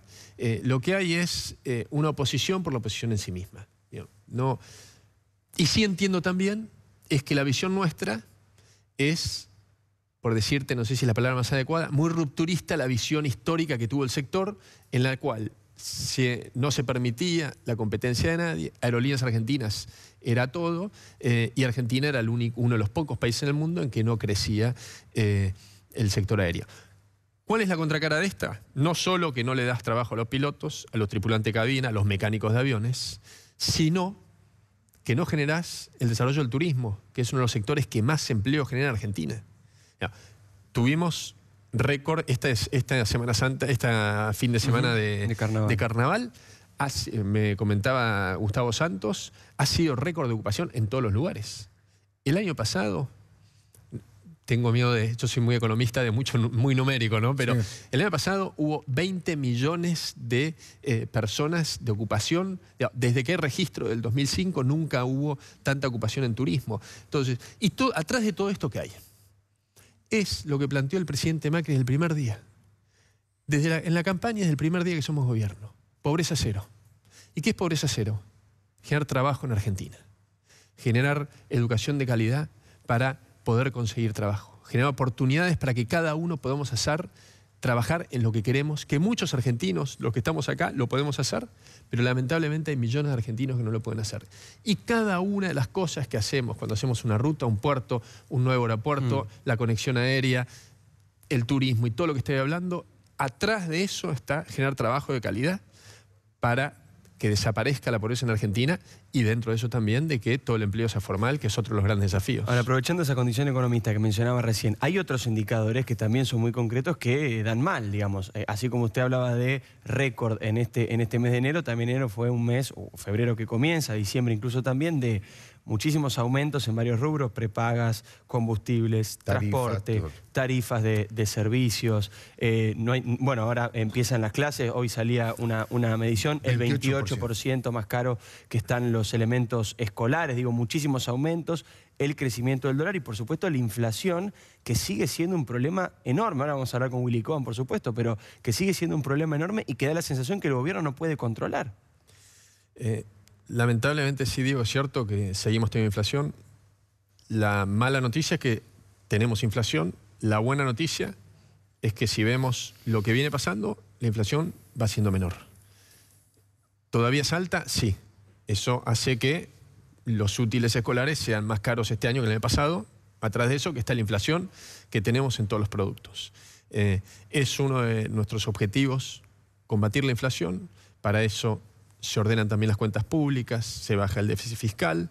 lo que hay es una oposición por la oposición en sí misma. No, y sí entiendo también es que la visión nuestra es, por decirte, no sé si es la palabra más adecuada, muy rupturista la visión histórica que tuvo el sector, en la cual no se permitía la competencia de nadie, Aerolíneas Argentinas era todo, y Argentina era uno de los pocos países en el mundo en que no crecía el sector aéreo. ¿Cuál es la contracara de esta? No solo que no le das trabajo a los pilotos, a los tripulantes de cabina, a los mecánicos de aviones, sino que no generás el desarrollo del turismo, que es uno de los sectores que más empleo genera en Argentina. Ya, tuvimos récord esta Semana Santa, esta fin de semana de carnaval. Me comentaba Gustavo Santos, ha sido récord de ocupación en todos los lugares. El año pasado, tengo miedo yo soy muy economista, muy numérico, ¿no? Pero sí, el año pasado hubo 20 millones de personas de ocupación. Desde que hay registro del 2005 nunca hubo tanta ocupación en turismo. Entonces, y atrás de todo esto que hay, es lo que planteó el presidente Macri desde el primer día. En la campaña, desde el primer día que somos gobierno. Pobreza cero. ¿Y qué es pobreza cero? Generar trabajo en Argentina. Generar educación de calidad para poder conseguir trabajo. Generar oportunidades para que cada uno podamos trabajar en lo que queremos, que muchos argentinos, los que estamos acá, lo podemos hacer, pero lamentablemente hay millones de argentinos que no lo pueden hacer. Y cada una de las cosas que hacemos, cuando hacemos una ruta, un puerto, un nuevo aeropuerto, la conexión aérea, el turismo y todo lo que estoy hablando, atrás de eso está generar trabajo de calidad para que desaparezca la pobreza en Argentina y dentro de eso también de que todo el empleo sea formal, que es otro de los grandes desafíos. Ahora, aprovechando esa condición economista que mencionaba recién, hay otros indicadores que también son muy concretos que dan mal, digamos. Así como usted hablaba de récord en este mes de enero, también enero fue un mes, o febrero que comienza, diciembre incluso también, de muchísimos aumentos en varios rubros, prepagas, combustibles, transporte, tarifas de servicios. Bueno, ahora empiezan las clases, hoy salía una medición, el 28% más caro que están los elementos escolares, digo, muchísimos aumentos, el crecimiento del dólar y por supuesto la inflación, que sigue siendo un problema enorme. Ahora vamos a hablar con Willy Cohen, por supuesto, pero que sigue siendo un problema enorme y que da la sensación que el gobierno no puede controlar. Lamentablemente sí, Diego, es cierto que seguimos teniendo inflación. La mala noticia es que tenemos inflación. La buena noticia es que si vemos lo que viene pasando, la inflación va siendo menor. ¿Todavía es alta? Sí. Eso hace que los útiles escolares sean más caros este año que el año pasado. Atrás de eso que está la inflación que tenemos en todos los productos. Es uno de nuestros objetivos combatir la inflación. Para eso se ordenan también las cuentas públicas, se baja el déficit fiscal,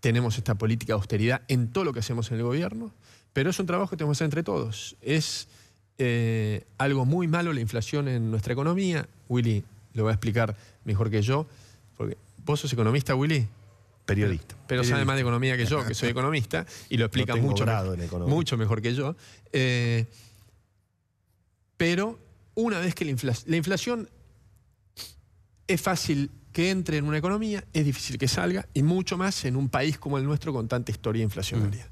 tenemos esta política de austeridad en todo lo que hacemos en el gobierno, pero es un trabajo que tenemos que hacer entre todos. Es algo muy malo la inflación en nuestra economía. Willy lo va a explicar mejor que yo, porque vos sos economista, Willy. Periodista. Pero sabe más de economía que yo, que soy economista, y lo explica mucho mejor que yo. Pero una vez que la inflación es fácil que entre en una economía, es difícil que salga, y mucho más en un país como el nuestro con tanta historia inflacionaria.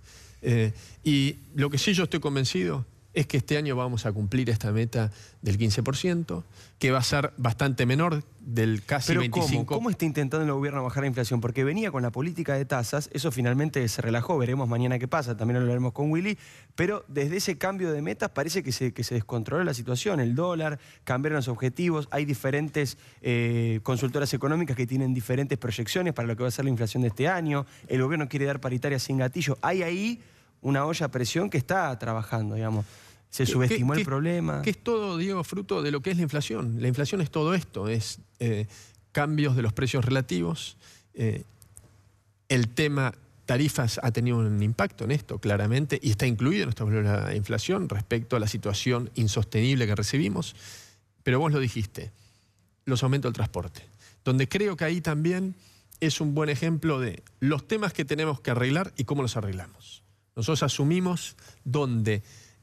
Y lo que sí yo estoy convencido es que este año vamos a cumplir esta meta del 15%, que va a ser bastante menor del casi 25%. ¿Cómo está intentando el gobierno bajar la inflación? Porque venía con la política de tasas, eso finalmente se relajó, veremos mañana qué pasa, también lo hablaremos con Willy, pero desde ese cambio de metas parece que se descontroló la situación, el dólar, cambiaron los objetivos, hay diferentes consultoras económicas que tienen diferentes proyecciones para lo que va a ser la inflación de este año, el gobierno quiere dar paritaria sin gatillo, hay ahí una olla a presión que está trabajando, digamos. Se subestimó el problema. Que es todo, Diego, fruto de lo que es la inflación. La inflación es todo esto, es cambios de los precios relativos. El tema tarifas ha tenido un impacto en esto, claramente, y está incluido en nuestra valor de inflación respecto a la situación insostenible que recibimos. Pero vos lo dijiste, los aumentos del transporte, donde creo que ahí también es un buen ejemplo de los temas que tenemos que arreglar y cómo los arreglamos. Nosotros asumimos donde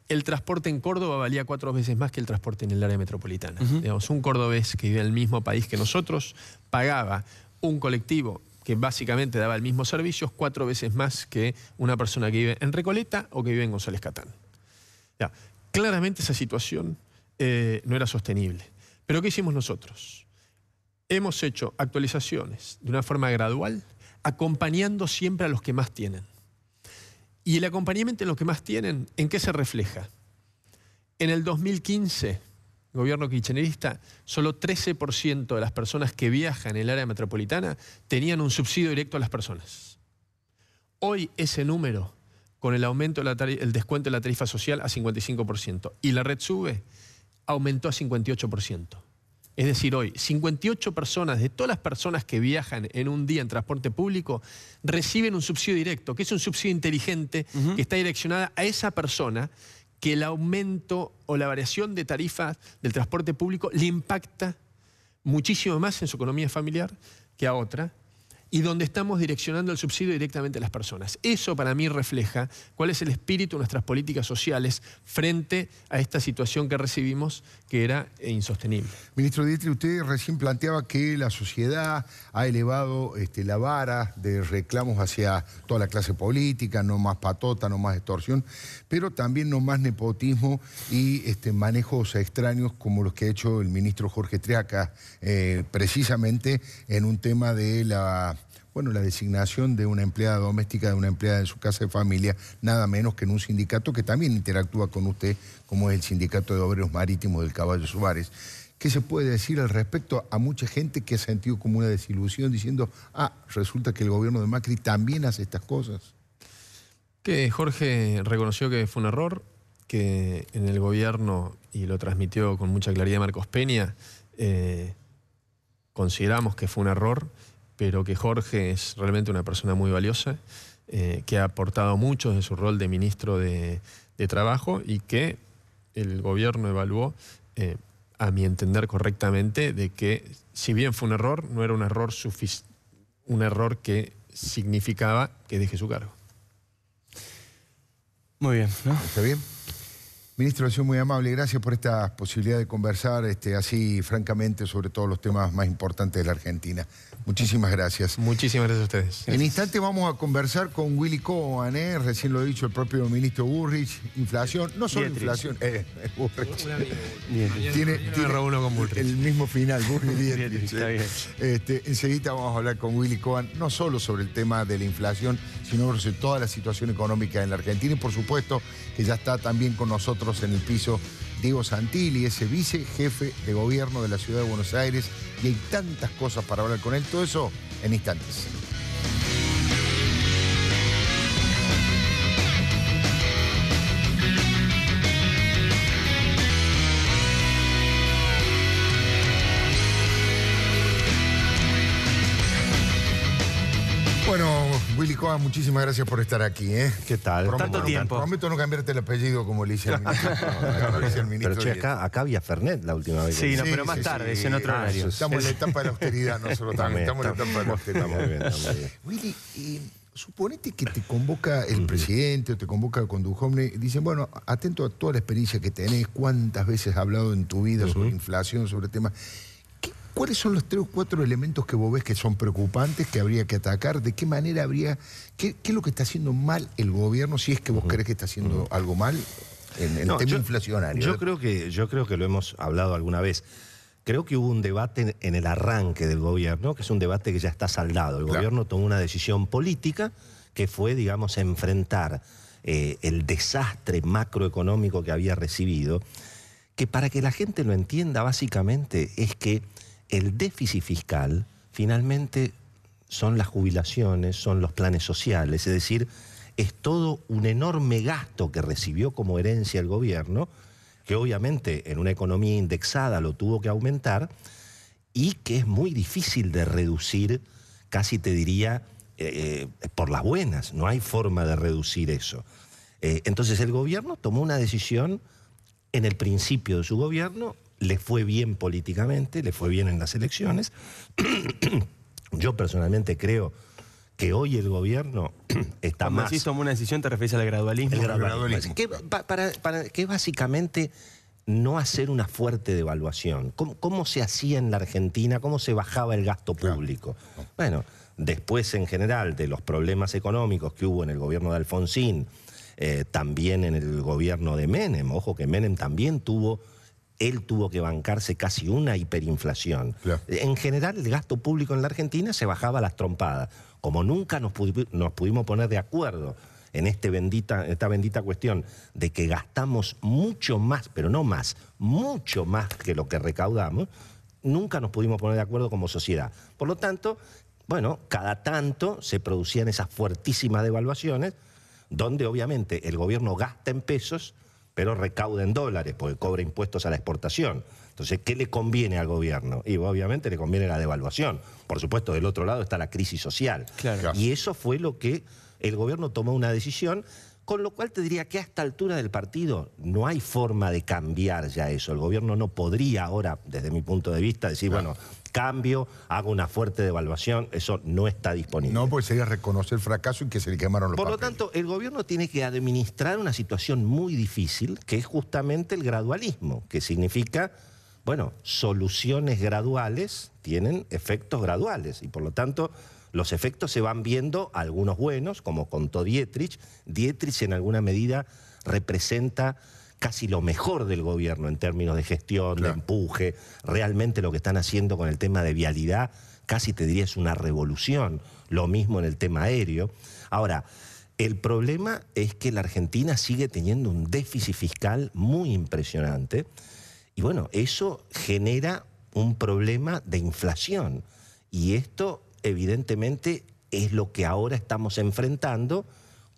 el transporte en Córdoba valía 4 veces más que el transporte en el área metropolitana. Digamos, un cordobés que vive en el mismo país que nosotros pagaba un colectivo que básicamente daba el mismo servicio 4 veces más que una persona que vive en Recoleta o que vive en González Catán. Ya, claramente esa situación no era sostenible. Pero ¿qué hicimos nosotros? Hemos hecho actualizaciones de una forma gradual, acompañando siempre a los que más tienen. Y el acompañamiento en los que más tienen, ¿en qué se refleja? En el 2015, el gobierno kirchnerista, solo 13% de las personas que viajan en el área metropolitana tenían un subsidio directo a las personas. Hoy ese número, con el aumento el descuento de la tarifa social a 55%, y la red sube, aumentó a 58%. Es decir, hoy 58 personas de todas las personas que viajan en un día en transporte público reciben un subsidio directo, que es un subsidio inteligente que está direccionada a esa persona que el aumento o la variación de tarifas del transporte público le impacta muchísimo más en su economía familiar que a otra, y donde estamos direccionando el subsidio directamente a las personas. Eso para mí refleja cuál es el espíritu de nuestras políticas sociales frente a esta situación que recibimos, que era insostenible. Ministro Dietri, usted recién planteaba que la sociedad ha elevado la vara de reclamos hacia toda la clase política, no más patota, no más extorsión, pero también no más nepotismo y manejos extraños como los que ha hecho el ministro Jorge Triaca, precisamente en un tema de la designación de una empleada doméstica, de una empleada en su casa de familia, nada menos que en un sindicato que también interactúa con usted, como es el Sindicato de Obreros Marítimos del Caballo Suárez. ¿Qué se puede decir al respecto a mucha gente que ha sentido como una desilusión diciendo, resulta que el gobierno de Macri también hace estas cosas? Que Jorge reconoció que fue un error, que en el gobierno, y lo transmitió con mucha claridad Marcos Peña, consideramos que fue un error, pero que Jorge es realmente una persona muy valiosa, que ha aportado mucho desde su rol de ministro de Trabajo y que el gobierno evaluó, a mi entender correctamente, de que si bien fue un error, no era un error que significaba que deje su cargo. Muy bien, ¿no? ¿Está bien? Ministro, ha sido muy amable. Gracias por esta posibilidad de conversar así francamente sobre todos los temas más importantes de la Argentina. Muchísimas gracias. Muchísimas gracias a ustedes. En instante vamos a conversar con Willy Cohen, recién lo ha dicho el propio ministro Bullrich. Inflación, no solo Dietrich. inflación, Bullrich. Tiene uno con Bullrich. El mismo final, Bullrich y Dietrich. Está bien. Enseguida vamos a hablar con Willy Cohen, no solo sobre el tema de la inflación, sino sobre toda la situación económica en la Argentina. Y por supuesto que ya está también con nosotros en el piso Diego Santilli, ese vicejefe de gobierno de la ciudad de Buenos Aires, y hay tantas cosas para hablar con él. Todo eso en instantes. Bueno, Willy Cohen, muchísimas gracias por estar aquí. ¿Qué tal? Tanto tiempo. Prometo no cambiarte el apellido como le hice al ministro. Pero che, acá había Fernet la última vez. Sí, no, pero más tarde, es en otro horario. Estamos en la etapa de la austeridad nosotros también. Estamos en la etapa de la austeridad. Está muy bien, está muy bien. Willy, suponete que te convoca el presidente o te convoca con Duhovne y dicen, bueno, atento a toda la experiencia que tenés, cuántas veces has hablado en tu vida sobre inflación, sobre temas. ¿Cuáles son los 3 o 4 elementos que vos ves que son preocupantes, que habría que atacar? ¿De qué manera habría... ¿Qué es lo que está haciendo mal el gobierno, si es que vos crees que está haciendo algo mal en el tema inflacionario? Yo creo que lo hemos hablado alguna vez. Creo que hubo un debate en el arranque del gobierno, que es un debate que ya está saldado. El gobierno tomó una decisión política que fue, digamos, enfrentar el desastre macroeconómico que había recibido, que para que la gente lo entienda básicamente es que el déficit fiscal finalmente son las jubilaciones, son los planes sociales, es decir, es todo un enorme gasto que recibió como herencia el gobierno, que obviamente en una economía indexada lo tuvo que aumentar y que es muy difícil de reducir, casi te diría, por las buenas, no hay forma de reducir eso. Entonces el gobierno tomó una decisión en el principio de su gobierno, le fue bien políticamente, le fue bien en las elecciones. Yo personalmente creo que hoy el gobierno está Cuando más... decís tomó una decisión, ¿te referís al gradualismo? El gradualismo. Que básicamente no hacer una fuerte devaluación. ¿Cómo se hacía en la Argentina? ¿Cómo se bajaba el gasto público? Bueno, después en general de los problemas económicos que hubo en el gobierno de Alfonsín, también en el gobierno de Menem, ojo que Menem también tuvo que bancarse casi una hiperinflación. Claro. En general el gasto público en la Argentina se bajaba a las trompadas. Como nunca nos pudimos poner de acuerdo en esta bendita cuestión de que gastamos mucho más, pero no más, mucho más que lo que recaudamos, nunca nos pudimos poner de acuerdo como sociedad. Por lo tanto, bueno, cada tanto se producían esas fuertísimas devaluaciones, donde obviamente el gobierno gasta en pesos, pero recauda en dólares, porque cobra impuestos a la exportación. Entonces, ¿qué le conviene al gobierno? Y obviamente le conviene la devaluación. Por supuesto, del otro lado está la crisis social. Claro. Y eso fue lo que el gobierno tomó una decisión, con lo cual te diría que a esta altura del partido no hay forma de cambiar ya eso. El gobierno no podría ahora, desde mi punto de vista, decir, bueno, cambio, hago una fuerte devaluación, eso no está disponible. No, porque sería reconocer el fracaso y que se le quemaron los papeles. Por lo tanto, el gobierno tiene que administrar una situación muy difícil, que es justamente el gradualismo, que significa, bueno, soluciones graduales tienen efectos graduales, y por lo tanto los efectos se van viendo, algunos buenos, como contó Dietrich. Dietrich en alguna medida representa casi lo mejor del gobierno en términos de gestión, de empuje. Realmente lo que están haciendo con el tema de vialidad, casi te diría es una revolución. Lo mismo en el tema aéreo. Ahora, el problema es que la Argentina sigue teniendo un déficit fiscal muy impresionante. Y bueno, eso genera un problema de inflación. Y esto, evidentemente, es lo que ahora estamos enfrentando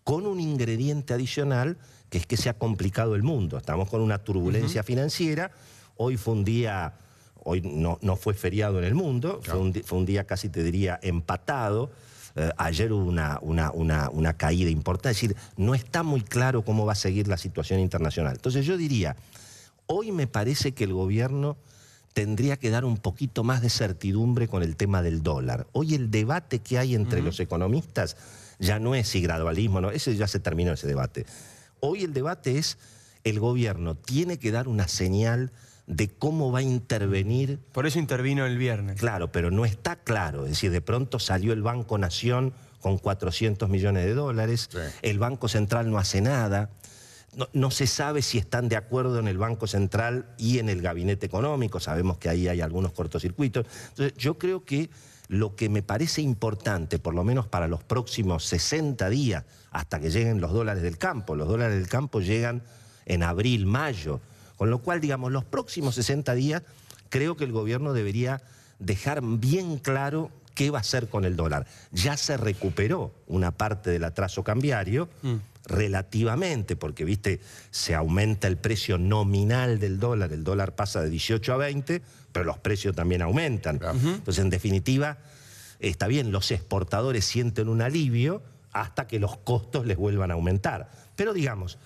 con un ingrediente adicional, que es que se ha complicado el mundo. Estamos con una turbulencia financiera. Hoy fue un día hoy no fue feriado en el mundo, fue un día casi te diría empatado. Ayer hubo una caída importante, es decir, no está muy claro cómo va a seguir la situación internacional. Entonces yo diría, hoy me parece que el gobierno tendría que dar un poquito más de certidumbre con el tema del dólar. Hoy el debate que hay entre los economistas ya no es si gradualismo, no, ese ya se terminó ese debate. Hoy el debate es, el gobierno tiene que dar una señal de cómo va a intervenir. Por eso intervino el viernes. Claro, pero no está claro. Es decir, de pronto salió el Banco Nación con 400 millones de dólares, el Banco Central no hace nada, no se sabe si están de acuerdo en el Banco Central y en el Gabinete Económico, sabemos que ahí hay algunos cortocircuitos. Entonces, yo creo que lo que me parece importante, por lo menos para los próximos 60 días, hasta que lleguen los dólares del campo llegan en abril, mayo, con lo cual, digamos, los próximos 60 días creo que el gobierno debería dejar bien claro qué va a hacer con el dólar. Ya se recuperó una parte del atraso cambiario, relativamente, porque, viste, se aumenta el precio nominal del dólar, el dólar pasa de 18 a 20, pero los precios también aumentan. Entonces, en definitiva, está bien, los exportadores sienten un alivio hasta que los costos les vuelvan a aumentar. Pero, digamos,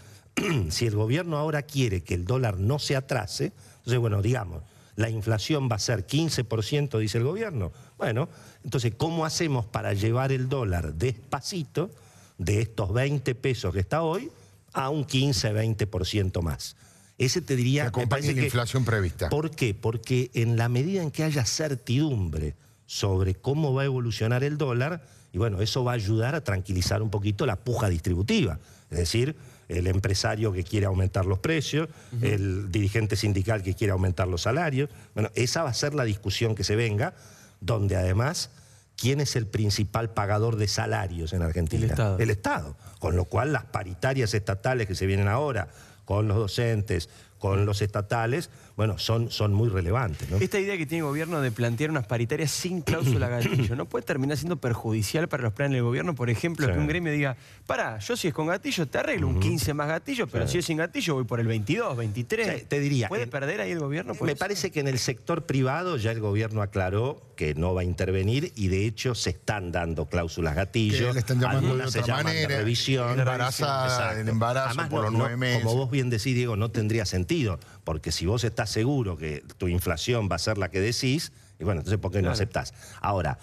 si el gobierno ahora quiere que el dólar no se atrase, entonces, bueno, digamos, la inflación va a ser 15%, dice el gobierno. Bueno, entonces, ¿cómo hacemos para llevar el dólar despacito de estos 20 pesos que está hoy a un 15-20% más? Ese te diría... Que acompañe la inflación prevista. ¿Por qué? Porque en la medida en que haya certidumbre sobre cómo va a evolucionar el dólar, y bueno, eso va a ayudar a tranquilizar un poquito la puja distributiva. Es decir, el empresario que quiere aumentar los precios, el dirigente sindical que quiere aumentar los salarios. Bueno, esa va a ser la discusión que se venga, donde además, ¿quién es el principal pagador de salarios en Argentina? El Estado. El Estado. Con lo cual, las paritarias estatales que se vienen ahora, con los docentes, con los estatales, bueno, son muy relevantes, ¿no? Esta idea que tiene el gobierno de plantear unas paritarias sin cláusula gatillo, ¿no puede terminar siendo perjudicial para los planes del gobierno? Por ejemplo, que un gremio diga, pará, yo si es con gatillo te arreglo un 15 más gatillo, pero si es sin gatillo voy por el 22, 23. Sí, te diría, ¿puede perder ahí el gobierno? Me parece que en el sector privado ya el gobierno aclaró que no va a intervenir y de hecho se están dando cláusulas gatillo. Que le están llamando algunas de otra se llaman manera, de revisión. embarazada, el embarazo. Además, por los 9 meses. Como vos bien decís, Diego, no tendría sentido, porque si vos estás seguro que tu inflación va a ser la que decís, y bueno, entonces ¿por qué no aceptás? Ahora,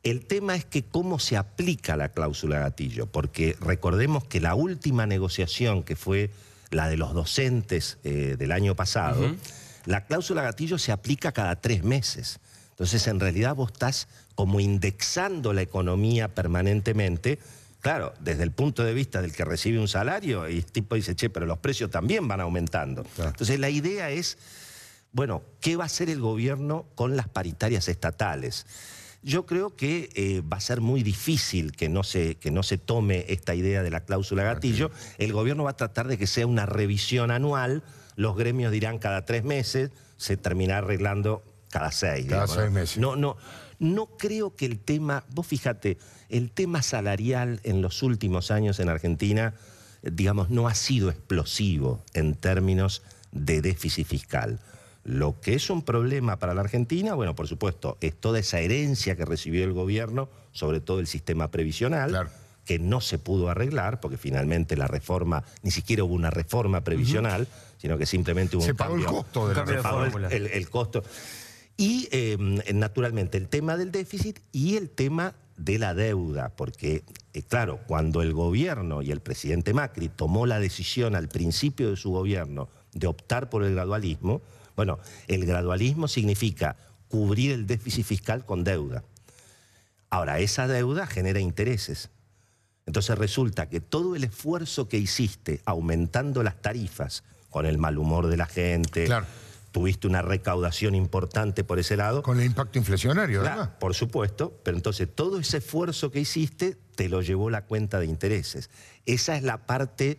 el tema es que cómo se aplica la cláusula gatillo, porque recordemos que la última negociación, que fue la de los docentes del año pasado, la cláusula gatillo se aplica cada 3 meses. Entonces, en realidad vos estás como indexando la economía permanentemente. Claro, desde el punto de vista del que recibe un salario, y el tipo dice, che, pero los precios también van aumentando. Claro. Entonces, la idea es, bueno, ¿qué va a hacer el gobierno con las paritarias estatales? Yo creo que va a ser muy difícil que no se tome esta idea de la cláusula gatillo. El gobierno va a tratar de que sea una revisión anual, los gremios dirán cada 3 meses, se terminará arreglando cada 6. Cada 6 meses. No creo que el tema, vos fíjate, el tema salarial en los últimos años en Argentina, digamos, no ha sido explosivo en términos de déficit fiscal. Lo que es un problema para la Argentina, bueno, por supuesto, es toda esa herencia que recibió el gobierno, sobre todo el sistema previsional, que no se pudo arreglar, porque finalmente la reforma, ni siquiera hubo una reforma previsional, sino que simplemente hubo un cambio. Se pagó el costo de la reforma. El costo. Y, naturalmente, el tema del déficit y el tema de la deuda, porque, claro, cuando el gobierno y el presidente Macri tomó la decisión al principio de su gobierno de optar por el gradualismo, bueno, el gradualismo significa cubrir el déficit fiscal con deuda. Ahora, esa deuda genera intereses. Entonces resulta que todo el esfuerzo que hiciste aumentando las tarifas, con el mal humor de la gente, tuviste una recaudación importante por ese lado. Con el impacto inflacionario, ¿verdad? Por supuesto, pero entonces todo ese esfuerzo que hiciste te lo llevó la cuenta de intereses. Esa es la parte,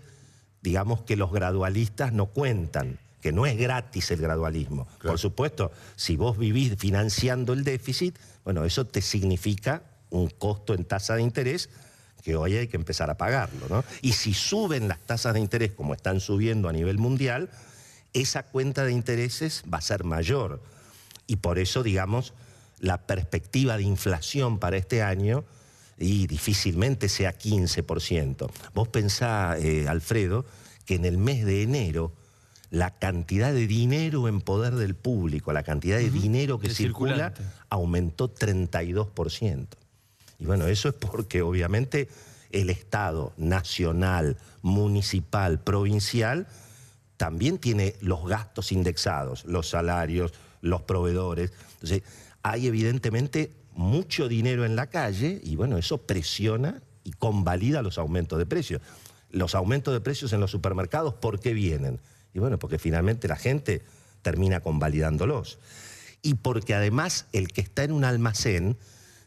digamos, que los gradualistas no cuentan, que no es gratis el gradualismo. Por supuesto, si vos vivís financiando el déficit, bueno, eso te significa un costo en tasa de interés que hoy hay que empezar a pagarlo, ¿no? Y si suben las tasas de interés como están subiendo a nivel mundial, esa cuenta de intereses va a ser mayor. Y por eso, digamos, la perspectiva de inflación para este año y difícilmente sea 15%. Vos pensá, Alfredo, que en el mes de enero la cantidad de dinero en poder del público, la cantidad de dinero que circula, aumentó 32%. Y bueno, eso es porque obviamente el Estado nacional, municipal, provincial, también tiene los gastos indexados, los salarios, los proveedores. Entonces, hay evidentemente mucho dinero en la calle y bueno, eso presiona y convalida los aumentos de precios. Los aumentos de precios en los supermercados, ¿por qué vienen? Y bueno, porque finalmente la gente termina convalidándolos. Y porque además el que está en un almacén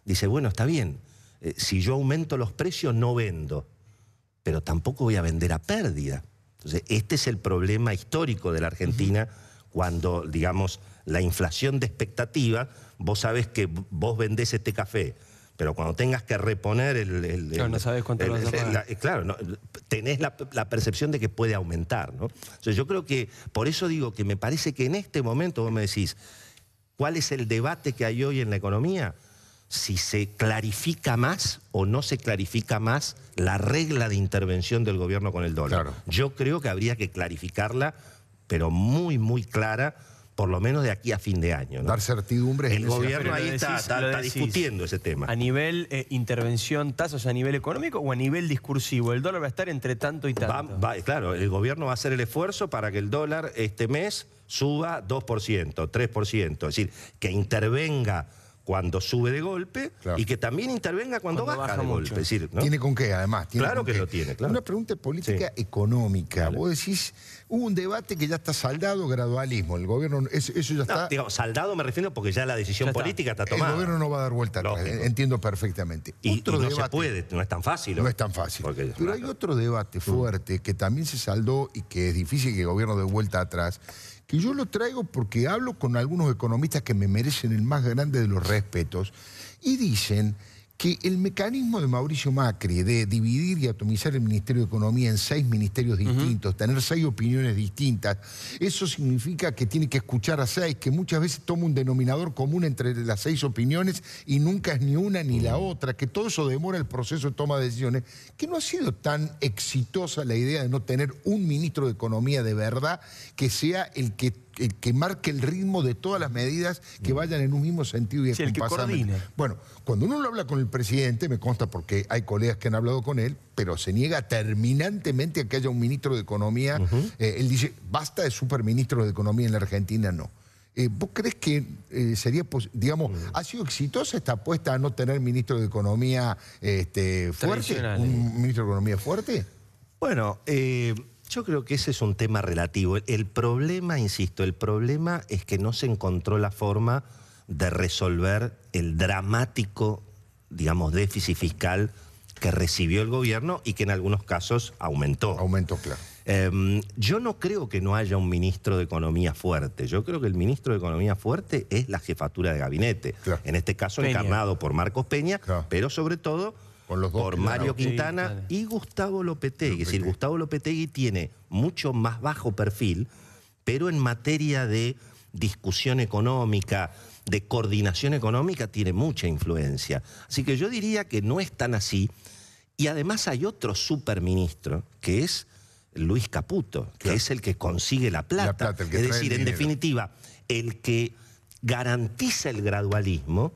dice, bueno, está bien, si yo aumento los precios no vendo, pero tampoco voy a vender a pérdida. Entonces, este es el problema histórico de la Argentina cuando, digamos, la inflación de expectativa, vos sabés que vos vendés este café, pero cuando tengas que reponer no sabés cuánto lo vas a pagar. Claro, no, tenés la percepción de que puede aumentar, ¿no? O sea, yo creo que, por eso digo que me parece que en este momento vos me decís, ¿cuál es el debate que hay hoy en la economía? Si se clarifica más o no se clarifica más la regla de intervención del gobierno con el dólar. Claro. Yo creo que habría que clarificarla, pero muy, muy clara, por lo menos de aquí a fin de año, ¿no? Dar certidumbre. El gobierno ahí está discutiendo ese tema. ¿A nivel intervención, tasas a nivel económico o a nivel discursivo? El dólar va a estar entre tanto y tanto. Claro, el gobierno va a hacer el esfuerzo para que el dólar este mes suba 2%, 3%. Es decir, que intervenga cuando sube de golpe, claro, y que también intervenga cuando baja de golpe. Es decir, ¿no? ¿Tiene con qué, además? Claro que lo tiene, claro. Una pregunta de política económica. Vale. Vos decís, hubo un debate que ya está saldado, gradualismo. El gobierno, eso ya está... Digamos, saldado me refiero porque ya la decisión política está tomada. El gobierno no va a dar vuelta atrás, entiendo perfectamente. Y no se puede, no es tan fácil. No es tan fácil. Pero hay otro debate fuerte que también se saldó y que es difícil que el gobierno dé vuelta atrás, que yo lo traigo porque hablo con algunos economistas que me merecen el más grande de los respetos y dicen que el mecanismo de Mauricio Macri de dividir y atomizar el Ministerio de Economía en 6 ministerios distintos, tener 6 opiniones distintas, eso significa que tiene que escuchar a 6, que muchas veces toma un denominador común entre las 6 opiniones y nunca es ni una ni la otra, que todo eso demora el proceso de toma de decisiones, que no ha sido tan exitosa la idea de no tener un ministro de Economía de verdad que sea el que marque el ritmo de todas las medidas que vayan en un mismo sentido y acompasadamente. Bueno, cuando uno lo habla con el presidente, me consta porque hay colegas que han hablado con él, pero se niega terminantemente a que haya un ministro de Economía. Él dice, basta de superministros de Economía en la Argentina, no. ¿Vos crees que sería, digamos, ha sido exitosa esta apuesta a no tener ministro de Economía fuerte? ¿Un ministro de Economía fuerte? Bueno, yo creo que ese es un tema relativo. El problema, insisto, el problema es que no se encontró la forma de resolver el dramático, digamos, déficit fiscal que recibió el gobierno y que en algunos casos aumentó. Aumentó, claro. Yo no creo que no haya un ministro de Economía fuerte. Yo creo que el ministro de Economía fuerte es la jefatura de gabinete. Claro. En este caso encarnado por Marcos Peña, claro, pero sobre todo por Mario Quintana y Gustavo Lopetegui. Es decir, Gustavo Lopetegui tiene mucho más bajo perfil, pero en materia de discusión económica, de coordinación económica, tiene mucha influencia. Así que yo diría que no es tan así. Y además hay otro superministro, que es Luis Caputo, que es el que consigue la plata. Es decir, en definitiva, el que garantiza el gradualismo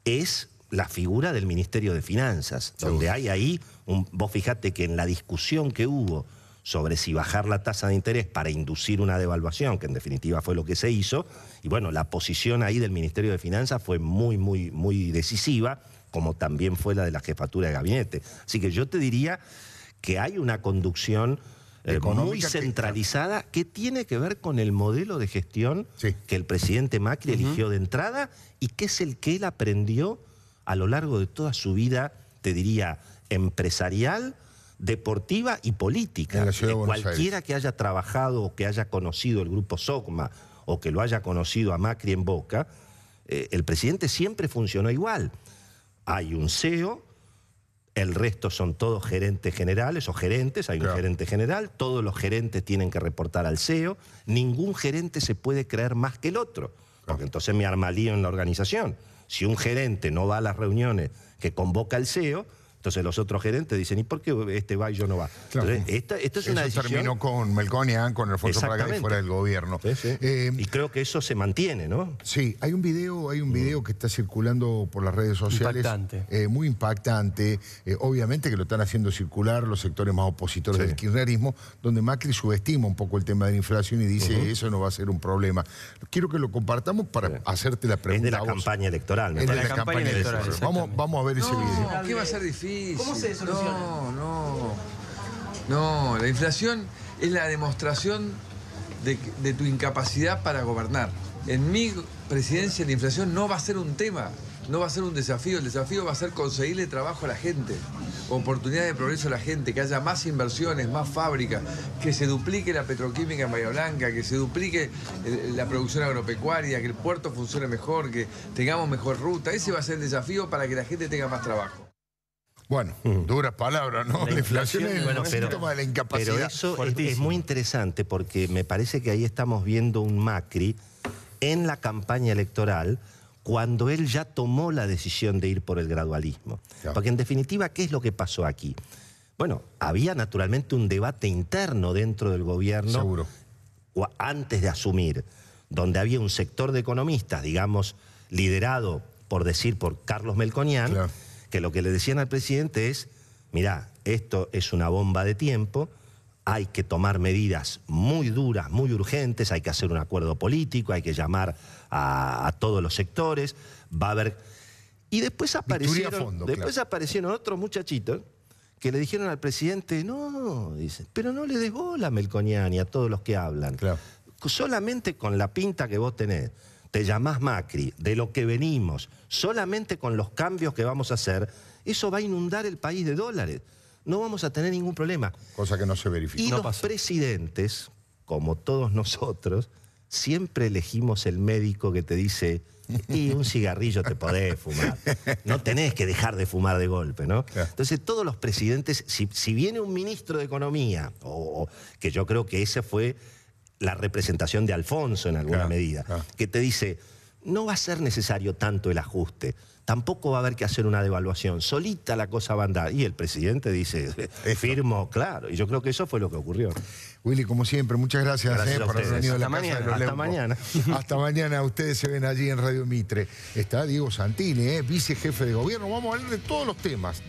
es la figura del Ministerio de Finanzas, donde hay ahí, vos fijate que en la discusión que hubo sobre si bajar la tasa de interés para inducir una devaluación, que en definitiva fue lo que se hizo, y bueno, la posición ahí del Ministerio de Finanzas fue muy, muy, muy decisiva, como también fue la de la jefatura de gabinete. Así que yo te diría que hay una conducción muy centralizada que tiene que ver con el modelo de gestión que el presidente Macri eligió de entrada y que es el que él aprendió a lo largo de toda su vida, te diría, empresarial, deportiva y política. Cualquiera que haya trabajado o que haya conocido el grupo SOCMA o que lo haya conocido a Macri en Boca, el presidente siempre funcionó igual. Hay un CEO, el resto son todos gerentes generales o gerentes, hay un gerente general, todos los gerentes tienen que reportar al CEO, ningún gerente se puede creer más que el otro. porque entonces me arma lío en la organización. Si un gerente no va a las reuniones que convoca el CEO, entonces los otros gerentes dicen, ¿y por qué este va y yo no va? Claro. Entonces, esto es una decisión... terminó con Melconian, con Alfonso Fragay fuera del gobierno. Sí, sí. Y creo que eso se mantiene, ¿no? Sí, hay un video que está circulando por las redes sociales. Impactante. Muy impactante. Obviamente que lo están haciendo circular los sectores más opositores del kirchnerismo, donde Macri subestima un poco el tema de la inflación y dice eso no va a ser un problema. Quiero que lo compartamos para hacerte la pregunta. Es de la campaña electoral. Es de la campaña electoral. Vamos a ver ese video. ¿Qué va a ser difícil? ¿Cómo se soluciona? No, la inflación es la demostración de tu incapacidad para gobernar. En mi presidencia la inflación no va a ser un tema, no va a ser un desafío. El desafío va a ser conseguirle trabajo a la gente, oportunidades de progreso a la gente, que haya más inversiones, más fábricas, que se duplique la petroquímica en Bahía Blanca, que se duplique la producción agropecuaria, que el puerto funcione mejor, que tengamos mejor ruta. Ese va a ser el desafío para que la gente tenga más trabajo. Bueno, duras palabras, ¿no? La inflación es bueno, un síntoma de la incapacidad. Pero eso es muy interesante porque me parece que ahí estamos viendo un Macri en la campaña electoral cuando él ya tomó la decisión de ir por el gradualismo. Claro. Porque en definitiva, ¿qué es lo que pasó aquí? Bueno, había naturalmente un debate interno dentro del gobierno. Seguro. Antes de asumir, donde había un sector de economistas, digamos, liderado, por Carlos Melconian, claro, que lo que le decían al presidente es, mirá, esto es una bomba de tiempo, hay que tomar medidas muy duras, muy urgentes, hay que hacer un acuerdo político, hay que llamar a todos los sectores, va a haber... Y después aparecieron otros muchachitos que le dijeron al presidente, no, dice, pero no le des bola a Melconian y a todos los que hablan. Claro. Solamente con la pinta que vos tenés, te llamás Macri, de lo que venimos, solamente con los cambios que vamos a hacer, eso va a inundar el país de dólares. No vamos a tener ningún problema. Cosa que no se verificó. Y los presidentes, como todos nosotros, siempre elegimos el médico que te dice, y un cigarrillo te podés fumar. No tenés que dejar de fumar de golpe, ¿no? Claro. Entonces todos los presidentes, si viene un ministro de Economía, que yo creo que ese fue la representación de Alfonso en alguna medida, que te dice, no va a ser necesario tanto el ajuste, tampoco va a haber que hacer una devaluación, solita la cosa va a andar. Y el presidente dice, firmo, claro, y yo creo que eso fue lo que ocurrió. Willy, como siempre, muchas gracias por haber venido a la casa de los Hasta mañana. Hasta mañana, ustedes se ven allí en Radio Mitre. Está Diego Santilli, vicejefe de gobierno. Vamos a hablar de todos los temas,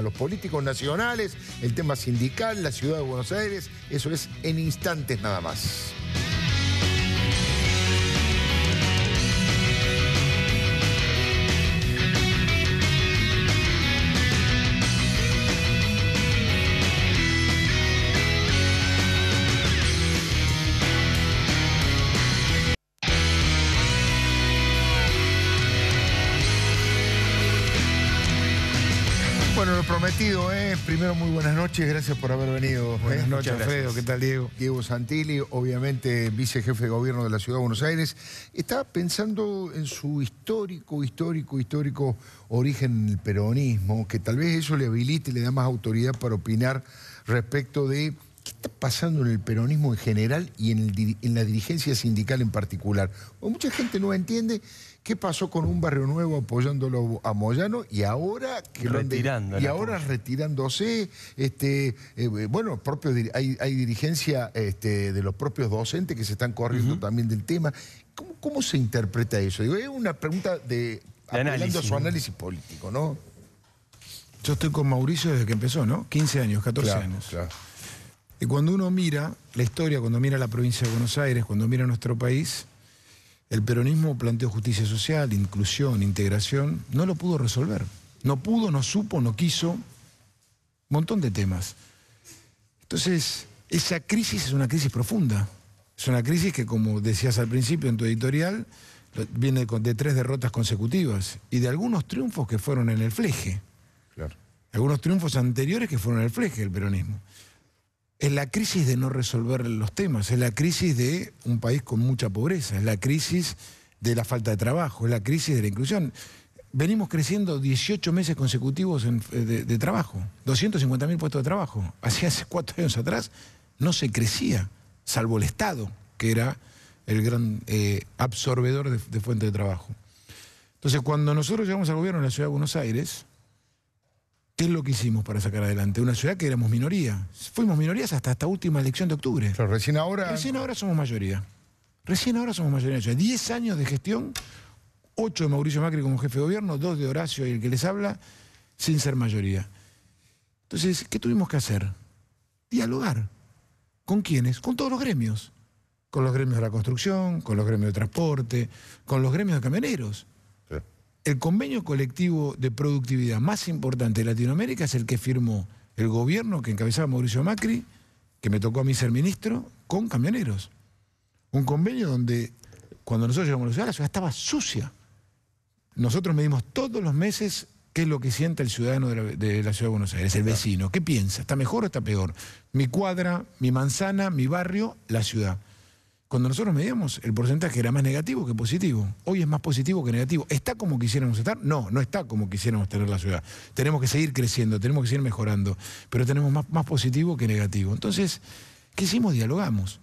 los políticos nacionales, el tema sindical, la ciudad de Buenos Aires. Eso es en instantes nada más. Bueno, lo prometido, primero muy buenas noches, gracias por haber venido. Buenas noches, Alfredo, ¿qué tal, Diego? Diego Santilli, obviamente vicejefe de gobierno de la Ciudad de Buenos Aires. Estaba pensando en su histórico origen en el peronismo, que tal vez eso le habilite y le da más autoridad para opinar respecto de qué está pasando en el peronismo en general y en la dirigencia sindical en particular. Porque mucha gente no entiende qué pasó con un Barrio Nuevo apoyándolo a Moyano y ahora retirándose. Bueno, hay dirigencia de los propios docentes que se están corriendo también del tema. ¿Cómo se interpreta eso? Digo, es una pregunta apelando a su análisis político, ¿no? Yo estoy con Mauricio desde que empezó, ¿no? 15 años, 14 años. Claro. Y cuando uno mira la historia, cuando mira la provincia de Buenos Aires, cuando mira nuestro país, el peronismo planteó justicia social, inclusión, integración, no lo pudo resolver. No pudo, no supo, no quiso, un montón de temas. Entonces, esa crisis es una crisis profunda. Es una crisis que, como decías al principio en tu editorial, viene de 3 derrotas consecutivas y de algunos triunfos que fueron en el fleje. Claro. Algunos triunfos anteriores que fueron en el fleje del peronismo. Es la crisis de no resolver los temas, es la crisis de un país con mucha pobreza, es la crisis de la falta de trabajo, es la crisis de la inclusión. Venimos creciendo 18 meses consecutivos de trabajo, 250.000 puestos de trabajo. Hace 4 años atrás no se crecía, salvo el Estado, que era el gran absorbedor de fuente de trabajo. Entonces, cuando nosotros llegamos al gobierno en la ciudad de Buenos Aires, ¿qué es lo que hicimos para sacar adelante? Una ciudad que éramos minoría. Fuimos minorías hasta esta última elección de octubre. Pero recién ahora somos mayoría. Recién ahora somos mayoría. 10 años de gestión, 8 de Mauricio Macri como jefe de gobierno, 2 de Horacio y el que les habla, sin ser mayoría. Entonces, ¿qué tuvimos que hacer? Dialogar. ¿Con quiénes? Con todos los gremios. Con los gremios de la construcción, con los gremios de transporte, con los gremios de camioneros. Sí. El convenio colectivo de productividad más importante de Latinoamérica es el que firmó el gobierno que encabezaba Mauricio Macri, que me tocó a mí ser ministro, con camioneros. Un convenio donde, cuando nosotros llegamos a la ciudad estaba sucia. Nosotros medimos todos los meses qué es lo que siente el ciudadano de la ciudad de Buenos Aires, el vecino. ¿Qué piensa? ¿Está mejor o está peor? Mi cuadra, mi manzana, mi barrio, la ciudad. Cuando nosotros medíamos, el porcentaje era más negativo que positivo. Hoy es más positivo que negativo. ¿Está como quisiéramos estar? No, no está como quisiéramos tener la ciudad. Tenemos que seguir creciendo, tenemos que seguir mejorando, pero tenemos más positivo que negativo. Entonces, ¿qué hicimos? Dialogamos.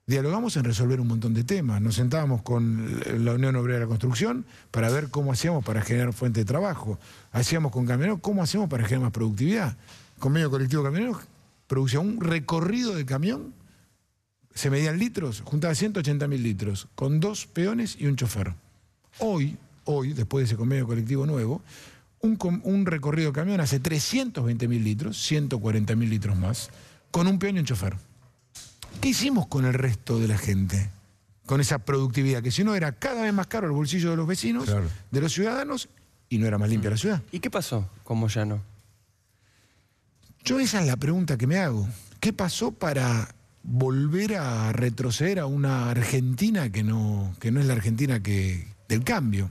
Dialogamos en resolver un montón de temas. Nos sentábamos con la Unión Obrera de la Construcción para ver cómo hacíamos para generar fuente de trabajo. Hacíamos con camioneros cómo hacíamos para generar más productividad. Convenio colectivo de camioneros producía un recorrido de camión, se medían litros, juntaba 180.000 litros, con 2 peones y un chofer. Hoy, después de ese convenio colectivo nuevo, un recorrido de camión hace 320.000 litros, 140.000 litros más, con un peón y un chofer. ¿Qué hicimos con el resto de la gente? Con esa productividad, que si no era cada vez más caro el bolsillo de los vecinos, claro, de los ciudadanos, y no era más limpia la ciudad. ¿Y qué pasó con Moyano? Yo esa es la pregunta que me hago. ¿Qué pasó para volver a retroceder a una Argentina que no es la Argentina del cambio?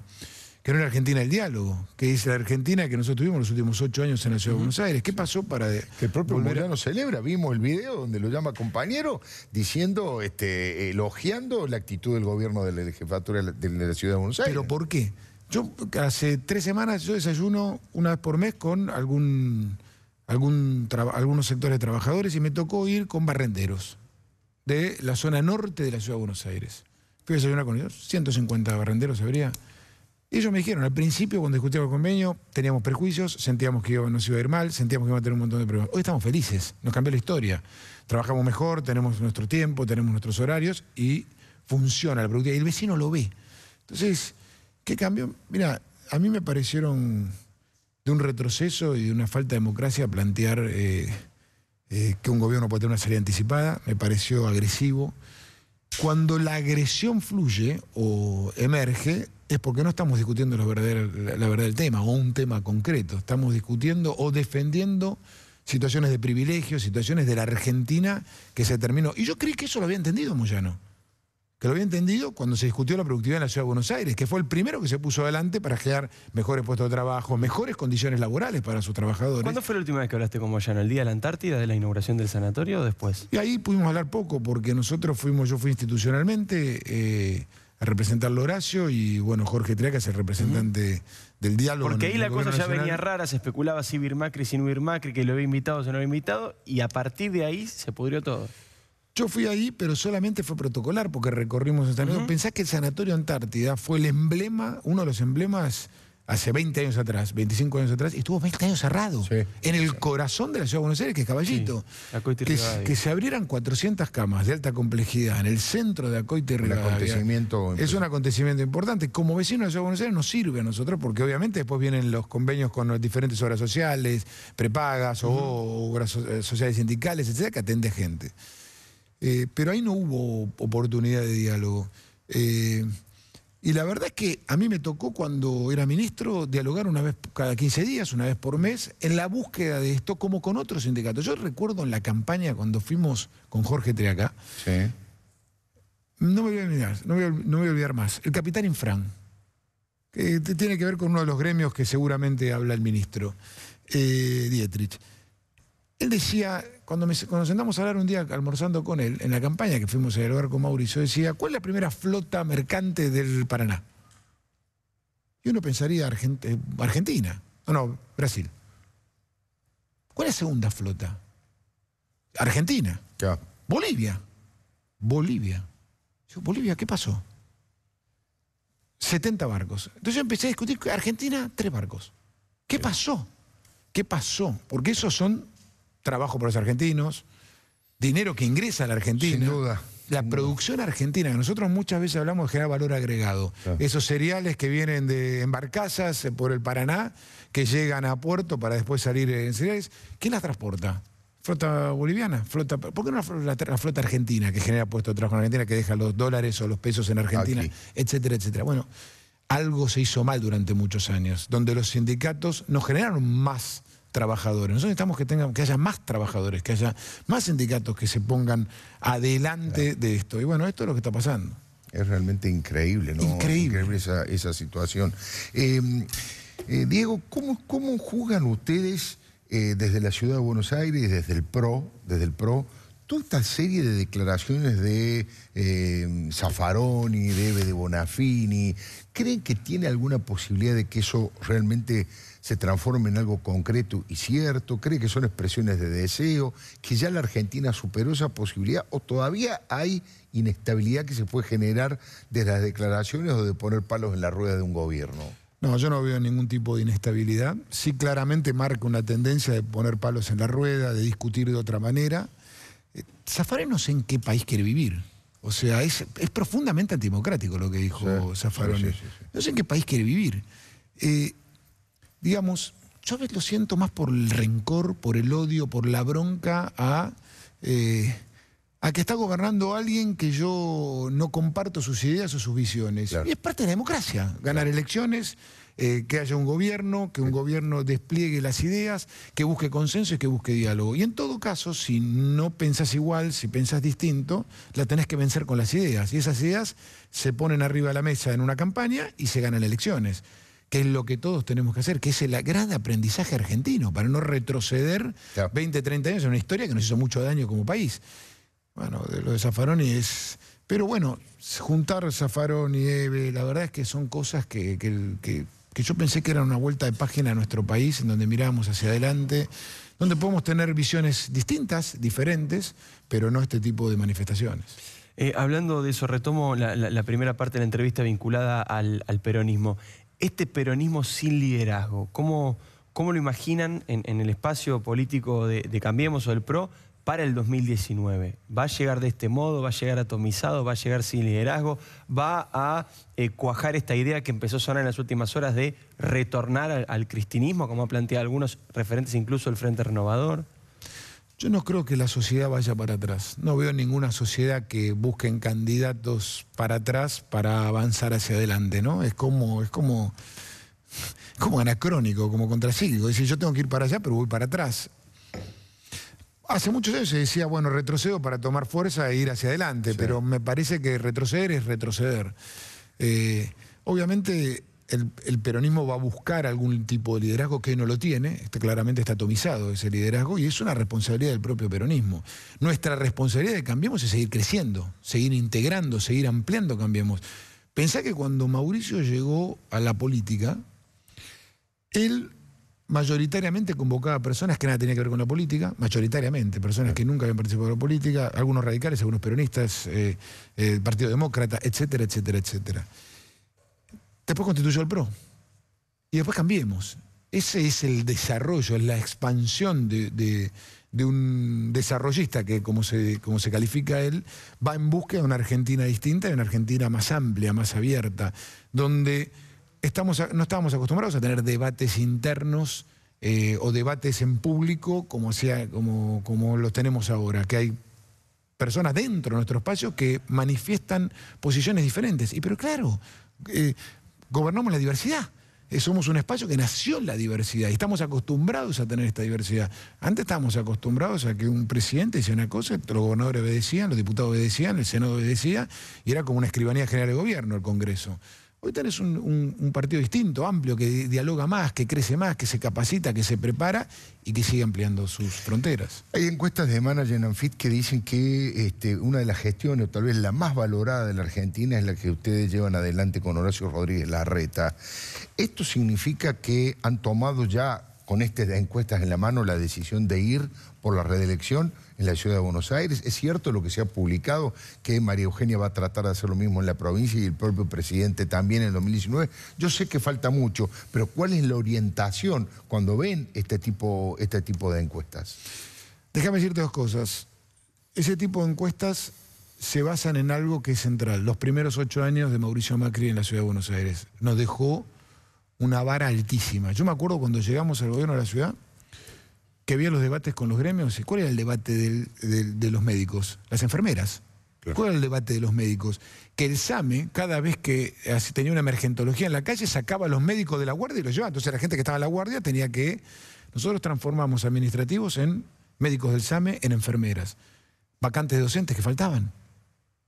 Que no es la Argentina del diálogo, que es la Argentina que nosotros tuvimos los últimos 8 años en la ciudad de Buenos Aires. ¿Qué pasó para que el propio Moyano celebra? Vimos el video donde lo llama compañero, diciendo, elogiando la actitud del gobierno de la jefatura de la ciudad de Buenos Aires. ¿Pero por qué? Yo hace 3 semanas yo desayuno una vez por mes con algunos sectores de trabajadores y me tocó ir con barrenderos de la zona norte de la ciudad de Buenos Aires. Fui a desayunar con ellos, 150 barrenderos habría. Y ellos me dijeron, al principio cuando discutíamos el convenio, teníamos prejuicios, sentíamos que nos iba a ir mal, sentíamos que iba a tener un montón de problemas. Hoy estamos felices, nos cambió la historia. Trabajamos mejor, tenemos nuestro tiempo, tenemos nuestros horarios y funciona la productividad. Y el vecino lo ve. Entonces, ¿qué cambio? Mira, a mí me parecieron de un retroceso y de una falta de democracia plantear que un gobierno puede tener una salida anticipada. Me pareció agresivo. Cuando la agresión fluye o emerge, es porque no estamos discutiendo la verdad del tema o un tema concreto. Estamos discutiendo o defendiendo situaciones de privilegio, situaciones de la Argentina que se terminó. Y yo creí que eso lo había entendido Moyano. Que lo había entendido cuando se discutió la productividad en la ciudad de Buenos Aires, que fue el primero que se puso adelante para generar mejores puestos de trabajo, mejores condiciones laborales para sus trabajadores. ¿Cuándo fue la última vez que hablaste con Moyano? ¿El día de la Antártida, de la inauguración del sanatorio o después? Y ahí pudimos hablar poco, porque yo fui institucionalmente a representar a Horacio y bueno, Jorge Triaca es el representante del diálogo. Porque ahí la cosa ya nacional. venía rara, se especulaba si ir Macri, si no ir Macri, que lo había invitado, si no lo había invitado, y a partir de ahí se pudrió todo. Yo fui ahí, pero solamente fue protocolar, porque recorrimos el sanatorio. Pensás que el Sanatorio Antártida fue el emblema, uno de los emblemas hace 20 años atrás, 25 años atrás, y estuvo 20 años cerrado. Sí, en el corazón de la ciudad de Buenos Aires, que es Caballito. Sí, que se abrieran 400 camas de alta complejidad en el centro de Acoite y Rivadavia. Es un acontecimiento importante. Como vecino de la ciudad de Buenos Aires nos sirve a nosotros, porque obviamente después vienen los convenios con las diferentes obras sociales, prepagas o obras sociales sindicales, etcétera, que atende gente. Pero ahí no hubo oportunidad de diálogo. Y la verdad es que a mí me tocó cuando era ministro dialogar una vez cada 15 días, una vez por mes, en la búsqueda de esto como con otros sindicatos. Yo recuerdo en la campaña cuando fuimos con Jorge Triaca, sí, no me voy a olvidar más, el capitán Infran, que tiene que ver con uno de los gremios que seguramente habla el ministro, Dietrich. Él decía, cuando nos sentamos a hablar un día almorzando con él, en la campaña que fuimos a dialogar con Mauricio, decía, ¿cuál es la primera flota mercante del Paraná? Y uno pensaría Argentina, no, Brasil. ¿Cuál es la segunda flota? Argentina. Ya. Bolivia. Yo, Bolivia, ¿qué pasó? 70 barcos. Entonces yo empecé a discutir, Argentina, 3 barcos. ¿Qué pasó? ¿Qué pasó? Porque esos son trabajo para los argentinos, dinero que ingresa a la Argentina. Sin duda. La producción argentina, que nosotros muchas veces hablamos de generar valor agregado. Claro. Esos cereales que vienen en barcazas por el Paraná, que llegan a puerto para después salir en cereales, ¿quién las transporta? ¿Flota boliviana? ¿Por qué no la flota argentina, que genera puestos de trabajo en Argentina, que deja los dólares o los pesos en Argentina, Aquí, etcétera, etcétera? Bueno, algo se hizo mal durante muchos años, donde los sindicatos no generaron más trabajadores. Nosotros necesitamos que haya más trabajadores, que haya más sindicatos que se pongan adelante de esto. Y bueno, esto es lo que está pasando. Es realmente increíble, ¿no? Increíble. Esa situación. Diego, ¿cómo juzgan ustedes desde la Ciudad de Buenos Aires, desde el PRO, toda esta serie de declaraciones de Zaffaroni, de Bonafini? ¿Creen que tiene alguna posibilidad de que eso realmente se transforme en algo concreto y cierto? ¿Cree que son expresiones de deseo? ¿Que ya la Argentina superó esa posibilidad? ¿O todavía hay inestabilidad que se puede generar desde las declaraciones o de poner palos en la rueda de un gobierno? No, yo no veo ningún tipo de inestabilidad. Sí, claramente marca una tendencia de poner palos en la rueda, de discutir de otra manera. Zaffaroni no sé en qué país quiere vivir. O sea, es profundamente antidemocrático lo que dijo Zaffaroni. Sí. No sé en qué país quiere vivir. Digamos, yo a veces lo siento más por el rencor, por el odio, por la bronca a que está gobernando alguien que yo no comparto sus ideas o sus visiones. Claro. Y es parte de la democracia, ganar elecciones, que haya un gobierno, que un gobierno despliegue las ideas, que busque consenso y que busque diálogo. Y en todo caso, si no pensás igual, si pensás distinto, la tenés que vencer con las ideas. Y esas ideas se ponen arriba de la mesa en una campaña y se ganan elecciones, que es lo que todos tenemos que hacer, que es el gran aprendizaje argentino, para no retroceder 20, 30 años en una historia que nos hizo mucho daño como país. Bueno, lo de Zaffaroni es... Pero bueno, juntar Zaffaroni y Eve, la verdad es que son cosas que yo pensé que eran una vuelta de página a nuestro país, en donde mirábamos hacia adelante, donde podemos tener visiones distintas, diferentes, pero no este tipo de manifestaciones. Hablando de eso, retomo la primera parte de la entrevista vinculada al peronismo. Este peronismo sin liderazgo, ¿cómo lo imaginan en el espacio político de Cambiemos o del PRO para el 2019? ¿Va a llegar de este modo? ¿Va a llegar atomizado? ¿Va a llegar sin liderazgo? ¿Va a cuajar esta idea que empezó a sonar en las últimas horas de retornar al cristinismo, como han planteado algunos referentes incluso del Frente Renovador? Yo no creo que la sociedad vaya para atrás. No veo ninguna sociedad que busquen candidatos para atrás para avanzar hacia adelante, ¿no? Es como anacrónico, como contracíclico. Es decir, yo tengo que ir para allá, pero voy para atrás. Hace muchos años se decía, bueno, retrocedo para tomar fuerza e ir hacia adelante, pero me parece que retroceder es retroceder. Obviamente el peronismo va a buscar algún tipo de liderazgo que no lo tiene, claramente está atomizado ese liderazgo y es una responsabilidad del propio peronismo. Nuestra responsabilidad de Cambiemos es seguir creciendo, seguir integrando, seguir ampliando Cambiemos. Pensá que cuando Mauricio llegó a la política, él mayoritariamente convocaba a personas que nada tenían que ver con la política, mayoritariamente, personas que nunca habían participado en la política, algunos radicales, algunos peronistas, el Partido Demócrata, etcétera, etcétera, etcétera. Después constituyó el PRO. Y después Cambiemos. Ese es el desarrollo, es la expansión de un desarrollista que, como se califica él, va en búsqueda de una Argentina distinta, de una Argentina más amplia, más abierta, donde no estábamos acostumbrados a tener debates internos o debates en público como los tenemos ahora, que hay personas dentro de nuestro espacio que manifiestan posiciones diferentes. Pero claro, gobernamos la diversidad. Somos un espacio que nació en la diversidad y estamos acostumbrados a tener esta diversidad. Antes estábamos acostumbrados a que un presidente decía una cosa, los gobernadores obedecían, los diputados obedecían, el Senado obedecía y era como una escribanía general de gobierno el Congreso. Hoy tenés un partido distinto, amplio, que dialoga más, que crece más, que se capacita, que se prepara y que sigue ampliando sus fronteras. Hay encuestas de Manager and Fit que dicen que una de las gestiones, o tal vez la más valorada de la Argentina, es la que ustedes llevan adelante con Horacio Rodríguez Larreta. ¿Esto significa que han tomado ya, con estas encuestas en la mano, la decisión de ir por la reelección en la ciudad de Buenos Aires. ¿Es cierto lo que se ha publicado, que María Eugenia va a tratar de hacer lo mismo en la provincia y el propio presidente también en el 2019? Yo sé que falta mucho, pero ¿cuál es la orientación cuando ven este tipo de encuestas? Déjame decirte dos cosas. Ese tipo de encuestas se basan en algo que es central. Los primeros 8 años de Mauricio Macri en la ciudad de Buenos Aires nos dejó una vara altísima. Yo me acuerdo cuando llegamos al gobierno de la ciudad, que había los debates con los gremios. ¿Cuál era el debate de los médicos? Las enfermeras. Claro. ¿Cuál era el debate de los médicos? Que el SAME, cada vez que tenía una emergentología en la calle, sacaba a los médicos de la guardia y los llevaba. Entonces la gente que estaba en la guardia tenía que... Nosotros transformamos administrativos en médicos del SAME, en enfermeras. Vacantes de docentes que faltaban.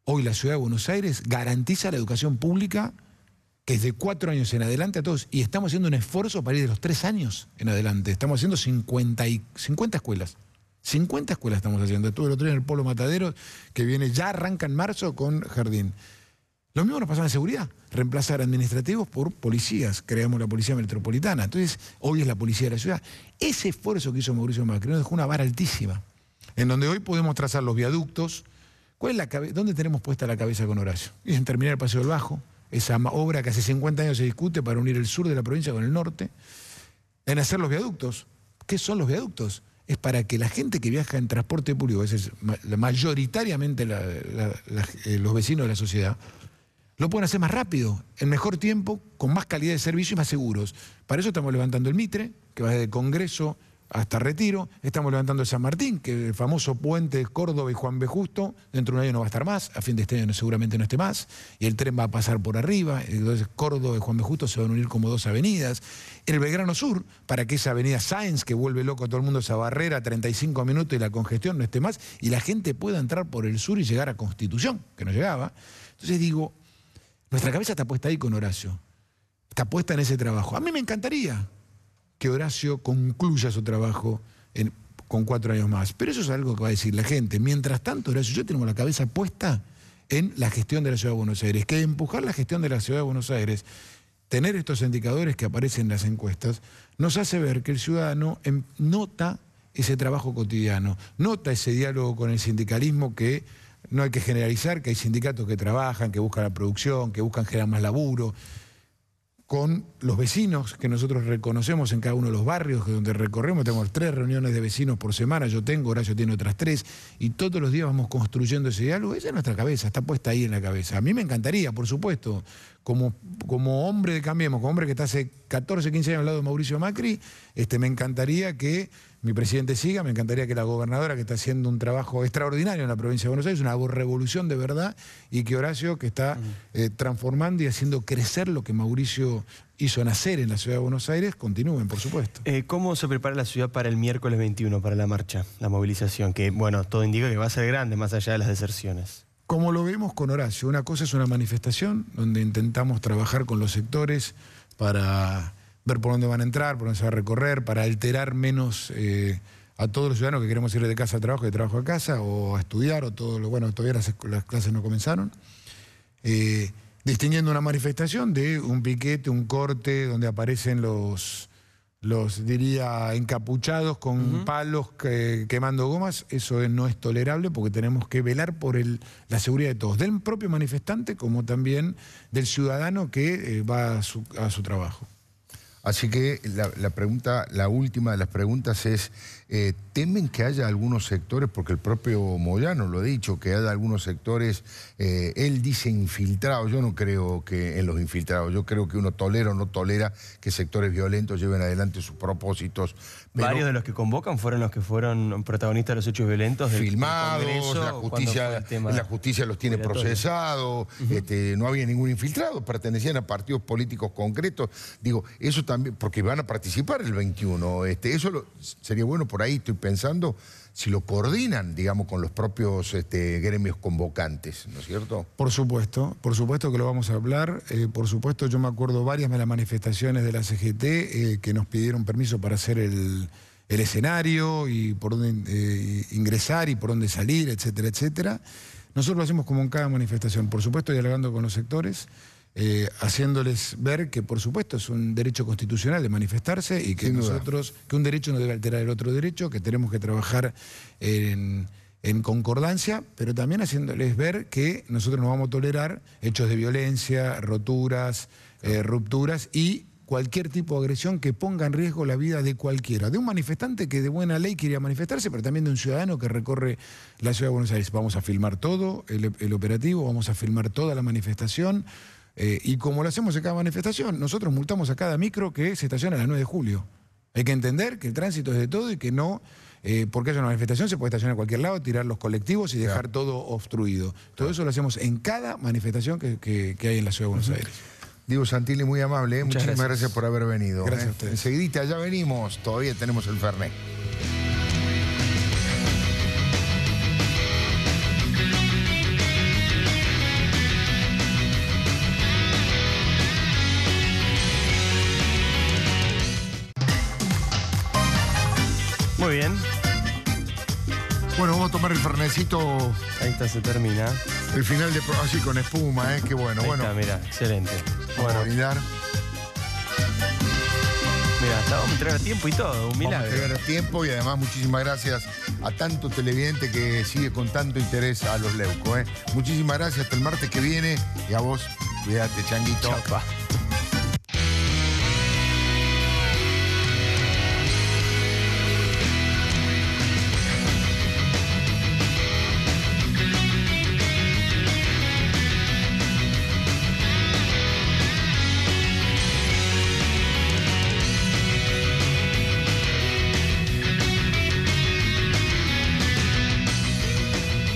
Hoy la ciudad de Buenos Aires garantiza la educación pública, que es de 4 años en adelante a todos, y estamos haciendo un esfuerzo para ir de los 3 años en adelante. Estamos haciendo 50 escuelas. 50 escuelas estamos haciendo. Estuve el otro día en el Polo Matadero, que viene, ya arranca en marzo con jardín. Lo mismo nos pasa en seguridad. Reemplazar administrativos por policías. Creamos la Policía Metropolitana. Entonces, hoy es la policía de la ciudad. Ese esfuerzo que hizo Mauricio Macri nos dejó una vara altísima, en donde hoy podemos trazar los viaductos. ¿Dónde tenemos puesta la cabeza con Horacio? Y en terminar el Paseo del Bajo, esa obra que hace 50 años se discute para unir el sur de la provincia con el norte, en hacer los viaductos. ¿Qué son los viaductos? Es para que la gente que viaja en transporte público, es mayoritariamente los vecinos de la sociedad, lo pueden hacer más rápido, en mejor tiempo, con más calidad de servicio y más seguros. Para eso estamos levantando el Mitre, que va desde Congreso hasta Retiro. Estamos levantando el San Martín, que el famoso puente de Córdoba y Juan B. Justo, dentro de un año no va a estar más, a fin de este año seguramente no esté más, y el tren va a pasar por arriba, entonces Córdoba y Juan B. Justo se van a unir como 2 avenidas. En el Belgrano Sur, para que esa avenida Sáenz, que vuelve loco a todo el mundo, esa barrera, 35 minutos y la congestión no esté más, y la gente pueda entrar por el sur y llegar a Constitución, que no llegaba. Entonces digo, nuestra cabeza está puesta ahí con Horacio, está puesta en ese trabajo. A mí me encantaría que Horacio concluya su trabajo con 4 años más. Pero eso es algo que va a decir la gente. Mientras tanto, Horacio y yo tenemos la cabeza puesta en la gestión de la Ciudad de Buenos Aires. Que empujar la gestión de la Ciudad de Buenos Aires, tener estos indicadores que aparecen en las encuestas, nos hace ver que el ciudadano nota ese trabajo cotidiano, nota ese diálogo con el sindicalismo, que no hay que generalizar, que hay sindicatos que trabajan, que buscan la producción, que buscan generar más laburo, con los vecinos que nosotros reconocemos en cada uno de los barrios donde recorremos. Tenemos 3 reuniones de vecinos por semana, yo tengo, Horacio tiene otras 3, y todos los días vamos construyendo ese diálogo. Esa es nuestra cabeza, está puesta ahí en la cabeza. A mí me encantaría, por supuesto, como hombre de Cambiemos, como hombre que está hace 14, 15 años al lado de Mauricio Macri, me encantaría que mi presidente siga, me encantaría que la gobernadora, que está haciendo un trabajo extraordinario en la provincia de Buenos Aires, una revolución de verdad, y que Horacio, que está transformando y haciendo crecer lo que Mauricio hizo nacer en la ciudad de Buenos Aires, continúen, por supuesto. ¿Cómo se prepara la ciudad para el miércoles 21, para la marcha, la movilización? Que, bueno, todo indica que va a ser grande, más allá de las deserciones. Como lo vemos con Horacio, una cosa es una manifestación donde intentamos trabajar con los sectores para ver por dónde van a entrar, por dónde se va a recorrer, para alterar menos a todos los ciudadanos que queremos ir de casa a trabajo, de trabajo a casa, o a estudiar, o todo lo bueno, todavía las clases no comenzaron. Distinguiendo una manifestación de un piquete, un corte, donde aparecen los diría, encapuchados con palos quemando gomas. Eso no es tolerable, porque tenemos que velar por la seguridad de todos, del propio manifestante como también del ciudadano que va a su trabajo. Así que la última de las preguntas es, ¿temen que haya algunos sectores, porque el propio Moyano lo ha dicho, que haya algunos sectores, él dice infiltrados? Yo no creo que en los infiltrados, yo creo que uno tolera o no tolera que sectores violentos lleven adelante sus propósitos. Pero varios de los que convocan fueron los que fueron protagonistas de los hechos violentos del filmados, Congreso, la justicia los tiene procesados, no había ningún infiltrado, pertenecían a partidos políticos concretos. Digo, eso también, porque van a participar el 21, eso sería bueno, por ahí estoy pensando, si lo coordinan, digamos, con los propios gremios convocantes, ¿no es cierto? Por supuesto que lo vamos a hablar. Por supuesto, yo me acuerdo varias de las manifestaciones de la CGT que nos pidieron permiso para hacer el escenario y por dónde ingresar y por dónde salir, etcétera, etcétera. Nosotros lo hacemos como en cada manifestación, por supuesto dialogando con los sectores. haciéndoles ver que, por supuesto, es un derecho constitucional de manifestarse y que que un derecho no debe alterar el otro derecho, que tenemos que trabajar en concordancia, pero también haciéndoles ver que nosotros no vamos a tolerar hechos de violencia, roturas, rupturas y cualquier tipo de agresión que ponga en riesgo la vida de cualquiera. De un manifestante que de buena ley quería manifestarse, pero también de un ciudadano que recorre la ciudad de Buenos Aires. Vamos a filmar todo el operativo, vamos a filmar toda la manifestación. Y como lo hacemos en cada manifestación, nosotros multamos a cada micro que se estaciona a las 9 de julio. Hay que entender que el tránsito es de todo y que no, porque haya una manifestación, se puede estacionar en cualquier lado, tirar los colectivos y dejar todo obstruido. Todo eso lo hacemos en cada manifestación que hay en la ciudad de Buenos Aires. Diego Santilli, muy amable. Muchísimas gracias por haber venido. Gracias a ustedes. Enseguidita, ya venimos. Todavía tenemos el Fernet. Muy bien. Bueno, vamos a tomar el fernecito. Ahí está, se termina. El final de... Así con espuma, qué bueno. Ahí bueno. está, mira, excelente. Vamos a brindar. Mira, vamos a entregar tiempo y todo, un milagro. Vamos a entregar tiempo y además muchísimas gracias a tanto televidente que sigue con tanto interés a los Leuco. Muchísimas gracias, hasta el martes que viene. Y a vos, cuídate, Changuito. Chau, pa.